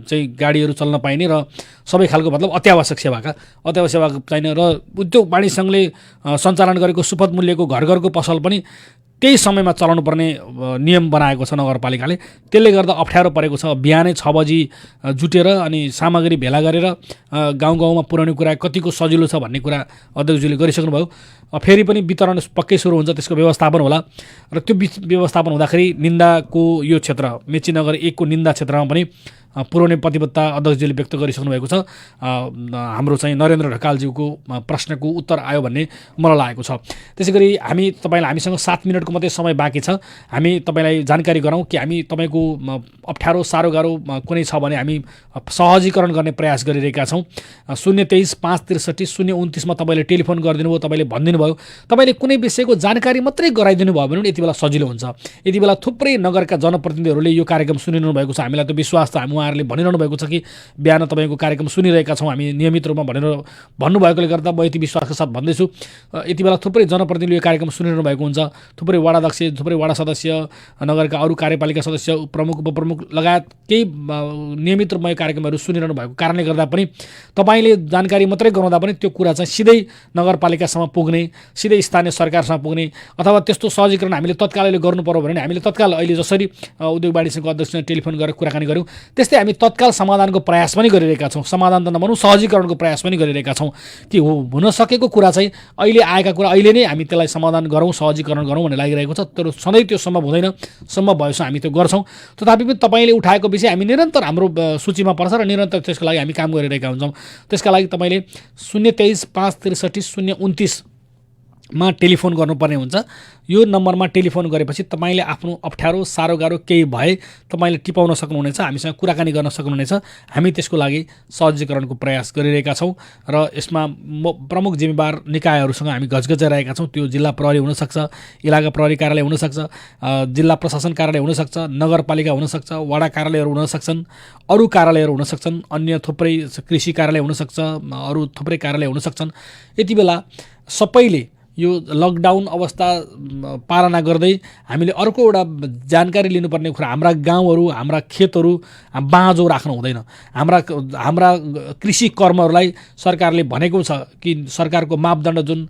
चाहिँ गाडीहरू चल्न पाइने र सबै खालको मतलब अत्यावश्यक सेवाका चाहिने र उद्योग वाणिज्य सङ्घले सञ्चालन गरेको सुपथ मूल्यको घर घरको पसल पनि त्यही समयमा चलाउनु पर्ने नियम बनाएको छ नगरपालिकाले। त्यसले गर्दा अप्ठ्यारो परेको छ। बिहानै 6 बजी जुटेर अनि सामग्री भेला गरेर गाउँ गाउँमा पुर्याउने कुरा कतिको सजिलो छ भन्ने कुरा अध्यक्षज्यूले गरिसक्नुभयो। फेरि पनि वितरण पक्कै सुरु हुन्छ, त्यसको व्यवस्थापन होला र त्यो व्यवस्थापन हुँदाखेरि निन्दाको यो क्षेत्र मेची नगर 1 को निन्दा क्षेत्रमा पनि पुर्याउने प्रतिबद्धता अध्यक्षज्यूले व्यक्त गरिसक्नु भएको छ। हाम्रो चाहिँ नरेन्द्र ढकालज्यूको प्रश्नको उत्तर आयो भन्ने मलाई लागेको छ। त्यसै गरी हामीसँग 7 मिनटको मात्रै समय बाँकी छ। हामी तपाईँलाई जानकारी गराउँ कि हामी तपाईँको अप्ठ्यारो साह्रो गाह्रो कुनै छ भने हामी सहजीकरण गर्ने प्रयास गरिरहेका छौँ। 023 563 029 मा तपाईँले टेलिफोन गरिदिनु भयो, तपाईँले भनिदिनु भयो, तपाईँले कुनै विषयको जानकारी मात्रै गराइदिनु भयो भने यति बेला सजिलो हुन्छ। यति बेला थुप्रै नगरका जनप्रतिनिधिहरूले यो कार्यक्रम सुनिरहनु भएको छ। हामीलाई त विश्वास छ, उहाँहरूले भनिरहनु भएको छ कि बिहान तपाईँको कार्यक्रम सुनिरहेका छौँ हामी नियमित रूपमा भनेर भन्नुभएकोले गर्दा म यति विश्वासका साथ भन्दैछु। यति बेला थुप्रै जनप्रतिनिधिले यो कार्यक्रम सुनिरहनु भएको हुन्छ। थुप्रै वडा अध्यक्ष, थुप्रै वडा सदस्य, नगरका अरू कार्यपालिका सदस्य, प्रमुख उपप्रमुख लगायत केही नियमित रूपमा यो कार्यक्रमहरू सुनिरहनु भएको कारणले गर्दा पनि तपाईँले जानकारी मात्रै गराउँदा पनि त्यो कुरा चाहिँ सिधै नगरपालिकासम्म पुग्ने, सिधै स्थानीय सरकारसँग पुग्ने अथवा त्यस्तो सहजीकरण हामीले तत्कालले गर्नु पर्यो भने हामीले तत्काल अहिले जसरी उद्योग वाणिज्यको अध्यक्षसँग टेलिफोन गरेर कुराकानी गऱ्यौँ त्यस्तै हामी तत्काल समाधानको प्रयास पनि गरिरहेका छौँ। समाधान त नभनौँ, सहजीकरणको प्रयास पनि गरिरहेका छौँ कि हुन सकेको कुरा चाहिँ अहिले आएका कुरा अहिले नै हामी त्यसलाई समाधान गरौँ, सहजीकरण गरौँ भन्ने लागिरहेको छ। तर सधैँ त्यो सम्भव हुँदैन। सम्भव भएसम्म हामी त्यो गर्छौँ। तथापि पनि तपाईँले उठाएको विषय हामी निरन्तर हाम्रो सूचीमा पर्छ र निरन्तर त्यसको लागि हामी काम गरिरहेका हुन्छौँ। त्यसका लागि तपाईँले 023 563 029 मा टेलिफोन गर्नुपर्ने हुन्छ। यो नम्बरमा टेलिफोन गरेपछि तपाईँले आफ्नो अप्ठ्यारो साह्रो गाह्रो केही भए तपाईँले टिपाउन सक्नुहुनेछ, हामीसँग कुराकानी गर्न सक्नुहुनेछ। हामी त्यसको लागि सहजीकरणको प्रयास गरिरहेका छौँ र यसमा प्रमुख जिम्मेवार निकायहरूसँग हामी गजगजाइरहेका छौँ। त्यो जिल्ला प्रहरी हुनसक्छ, इलाका प्रहरी कार्यालय हुनसक्छ, जिल्ला प्रशासन कार्यालय हुनसक्छ, नगरपालिका हुनसक्छ, वडा कार्यालयहरू हुनसक्छन्, अरू कार्यालयहरू हुनसक्छन्, अन्य थुप्रै कृषि कार्यालय हुनसक्छ, अरू थुप्रै कार्यालय हुनसक्छन्। यति बेला सबैले यो लकडाउन अवस्था पालना गर्दै हामीले अर्को एउटा जानकारी लिनुपर्ने कुरा, हाम्रा गाउँहरू, हाम्रा खेतहरू बाँझो राख्नु हुँदैन। हाम्रा कृषि कर्महरूलाई सरकारले भनेको छ कि सरकारको मापदण्ड जुन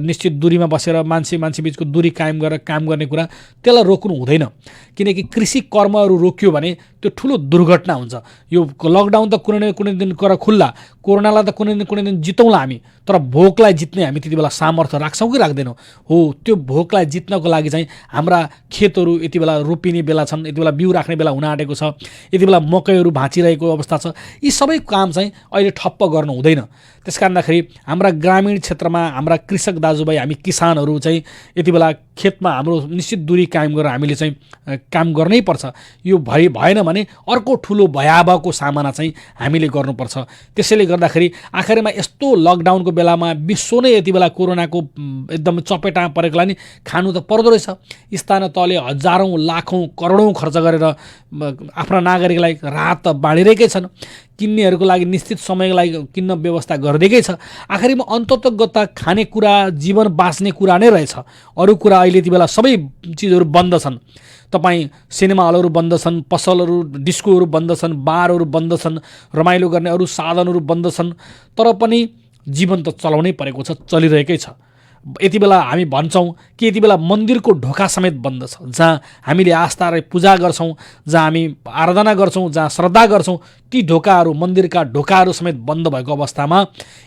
निश्चित दूरीमा बसेर मान्छे बिचको दूरी कायम गरेर काम गर्ने कुरा, त्यसलाई रोक्नु हुँदैन। किनकि कृषि कर्महरू रोकियो भने त्यो ठुलो दुर्घटना हुन्छ। यो लकडाउन त कुनै न कुनै दिन कर खुल्ला, कोरोनालाई त कुनै न कुनै दिन जितौँला हामी, तर भोकलाई जित्ने हामी त्यति बेला सामर्थ्य राख्छौँ कि राख्दैनौँ? हो, त्यो भोकलाई जित्नको लागि चाहिँ हाम्रा खेतहरू यति बेला रोपिने बेला छन्, यति बेला बिउ राख्ने बेला हुन आँटेको छ, यति बेला मकैहरू भाँचिरहेको अवस्था छ। यी सबै काम चाहिँ अहिले ठप्प गर्नु हुँदैन। त्यसकारणखेरि हाम्रा ग्रामीण क्षेत्रमा हाम्रा कृषक कृषक दाजुभाइ हामी किसानहरू चाहिँ यति बेला खेतमा हाम्रो निश्चित दूरी कायम गरेर हामीले चाहिँ काम गर्नै पर्छ। यो भएन भने अर्को ठुलो भयावहको सामना चाहिँ हामीले गर्नुपर्छ। त्यसैले गर्दाखेरि आखिरमा यस्तो लकडाउनको बेलामा विश्व नै यति बेला कोरोनाको एकदम चपेटामा परेकोलाई नि खानु त पर्दो रहेछ। स्थानीय तहले हजारौँ लाखौँ करोडौँ खर्च गरेर आफ्ना नागरिकलाई राहत त बाँडिरहेकै छन्। किन्नेहरूको लागि निश्चित समयको लागि किन्न व्यवस्था गरिदिएकै छ। आखिरमा अन्ततगत खानेकुरा जीवन बाँच्ने कुरा नै रहेछ। अरू कुरा अहिले यति बेला सबै चिजहरू बन्द छन्। तपाईँ सिनेमा हलहरू बन्द छन्, पसलहरू डिस्कोहरू बन्द छन्, बारहरू बन्द छन्, रमाइलो गर्ने अरू साधनहरू बन्द छन्। तर पनि जीवन त चलाउनै परेको छ, चलिरहेकै छ। यति बेला हामी भन्छौँ कि यति बेला मन्दिरको ढोका समेत बन्द छ। जहाँ हामीले आस्थालाई पूजा गर्छौँ, जहाँ हामी आराधना गर्छौँ, जहाँ श्रद्धा गर्छौँ, ती ढोकाहरू मन्दिरका ढोकाहरू समेत बन्द भएको अवस्थामा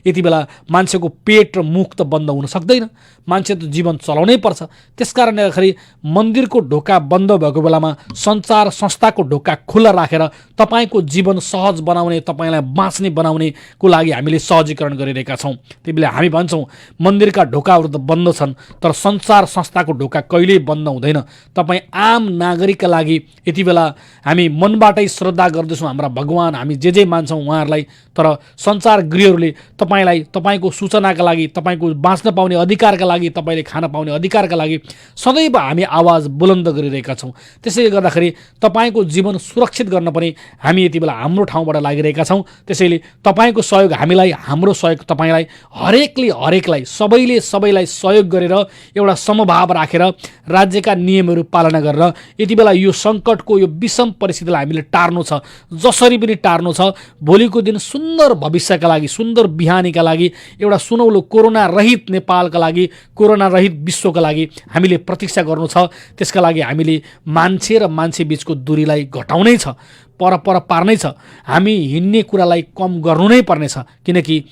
यति बेला मान्छेको पेट र मुख त बन्द हुन सक्दैन। मान्छे त जीवन चलाउनै पर्छ। त्यसकारणले गर्दाखेरि मन्दिरको ढोका बन्द भएको बेलामा सञ्चार संस्थाको ढोका खुल्ला राखेर तपाईँको जीवन सहज बनाउने, तपाईँलाई बाँच्ने बनाउनेको लागि हामीले सहजीकरण गरिरहेका छौँ। त्यही बेला हामी भन्छौँ मन्दिरका ढोकाहरू त बन्द छन्, तर सञ्चार संस्थाको ढोका कहिल्यै बन्द हुँदैन। तपाईँ आम नागरिकका लागि यति बेला हामी मनबाटै श्रद्धा गर्दछौँ हाम्रा भगवान, हामी जे मान्छौँ उहाँहरूलाई। तर सञ्चार गृहहरूले तपाईँलाई तपाईँको सूचनाका लागि, तपाईँको बाँच्न पाउने अधिकारका लागि, तपाईँले खान पाउने अधिकारका लागि सदैव हामी आवाज बुलन्द गरिरहेका छौँ। त्यसैले गर्दाखेरि तपाईँको जीवन सुरक्षित गर्न पनि हामी यति बेला हाम्रो ठाउँबाट लागिरहेका छौँ। त्यसैले तपाईँको सहयोग हामीलाई, हाम्रो सहयोग तपाईँलाई, हरेकलाई सबैलाई सहयोग गरेर एउटा समभाव राखेर राज्यका नियमहरू पालना गरेर यति बेला यो सङ्कटको यो विषम परिस्थितिलाई हामीले टार्नु छ। जसरी पनि टार्नु छ। भोलिको दिन सुन्दर भविष्यका लागि, सुन्दर बिहानीका लागि, एउटा सुनौलो कोरोना रहित नेपालका लागि, कोरोना रहित विश्वका लागि हामीले प्रतीक्षा गर्नु छ। त्यसका लागि हामीले मान्छे र मान्छे बिचको दूरीलाई घटाउनै छ, पर पार्नै छ। हामी हिँड्ने कुरालाई कम गर्नु नै पर्नेछ। किनकि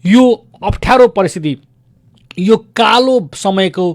यो अप्ठ्यारो परिस्थिति, यो कालो समयको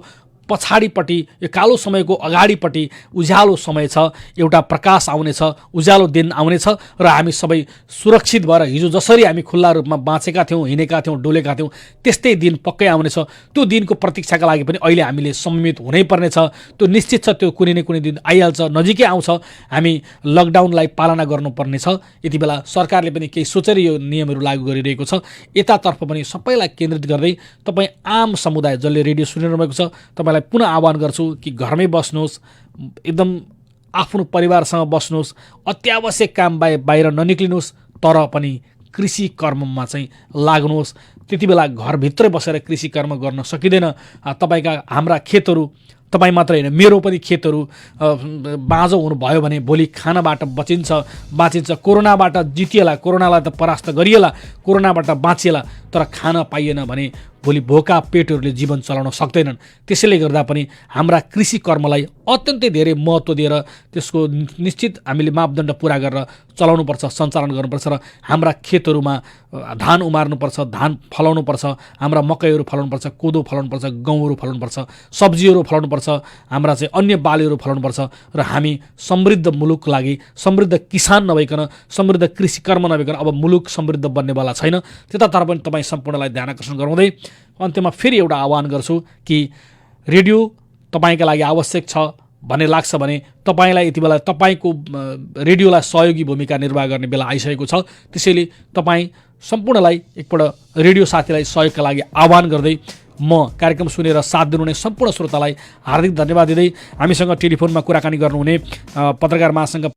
पछाडिपट्टि, यो कालो समयको अगाडिपट्टि उज्यालो समय छ। एउटा प्रकाश आउनेछ, उज्यालो दिन आउनेछ र हामी सबै सुरक्षित भएर हिजो जसरी हामी खुल्ला रूपमा बाँचेका थियौँ, हिँडेका थियौँ, डोलेका थियौँ, त्यस्तै दिन पक्कै आउनेछ। त्यो दिनको प्रतीक्षाका लागि पनि अहिले हामीले संयमित हुनैपर्नेछ। त्यो निश्चित छ, त्यो कुनै न कुनै दिन आइहाल्छ, नजिकै आउँछ। हामी लकडाउनलाई पालना गर्नुपर्नेछ। यति बेला सरकारले पनि केही सोचेर यो नियमहरू लागू गरिरहेको छ। यतातर्फ पनि सबैलाई केन्द्रित गर्दै तपाईँ आम समुदाय जसले रेडियो सुनिरहनु भएको छ, तपाईँलाई पुनः आह्वान गर्छु कि घरमै बस्नुहोस्, एकदम आफ्नो परिवारसँग बस्नुहोस्, अत्यावश्यक काम बाहिर ननिक्लिनुहोस्, तर पनि कृषि कर्ममा चाहिँ लाग्नुहोस्। त्यति बेला घरभित्रै बसेर कृषि कर्म गर्न सकिँदैन। हाम्रा खेतहरू, तपाईँ मात्र होइन, मेरो पनि खेतहरू बाँझो हुनुभयो भने भोलि खानाबाट बाँचिन्छ। कोरोनाबाट जितिएला, कोरोनालाई त परास्त गरिएला, कोरोनाबाट बाँचिएला, तर खान पाइएन भने भोलि भोका पेटहरूले जीवन चलाउन सक्दैनन्। त्यसैले गर्दा पनि हाम्रा कृषि कर्मलाई अत्यन्तै धेरै महत्त्व दिएर त्यसको निश्चित हामीले मापदण्ड पुरा गरेर चलाउनुपर्छ, सञ्चालन गर्नुपर्छ र हाम्रा खेतहरूमा धान उमार्नुपर्छ, धान फलाउनुपर्छ, हाम्रा मकैहरू फलाउनुपर्छ, कोदो फलाउनुपर्छ, गहुँहरू फलाउनुपर्छ, सब्जीहरू फलाउनुपर्छ, हाम्रा चाहिँ अन्य बालीहरू फलाउनुपर्छ र हामी समृद्ध मुलुकको लागि, समृद्ध किसान नभइकन, समृद्ध कृषि कर्म नभइकन अब मुलुक समृद्ध बन्नेवाला छैन। त्यतातर्फ पनि तपाईँ सम्पूर्णलाई ध्यान आकर्षण गराउँदै अन्त्यमा फेरि एउटा आह्वान गर्छु कि रेडियो तपाईँका लागि आवश्यक छ भन्ने लाग्छ भने तपाईँलाई यति बेला तपाईँको रेडियोलाई सहयोगी भूमिका निर्वाह गर्ने बेला आइसकेको छ। त्यसैले तपाईँ सम्पूर्णलाई एकपल्ट रेडियो साथीलाई सहयोगका लागि आह्वान गर्दै म कार्यक्रम सुनेर साथ दिनुहुने सम्पूर्ण श्रोतालाई हार्दिक धन्यवाद दिँदै हामीसँग टेलिफोनमा कुराकानी गर्नुहुने पत्रकार महासङ्घ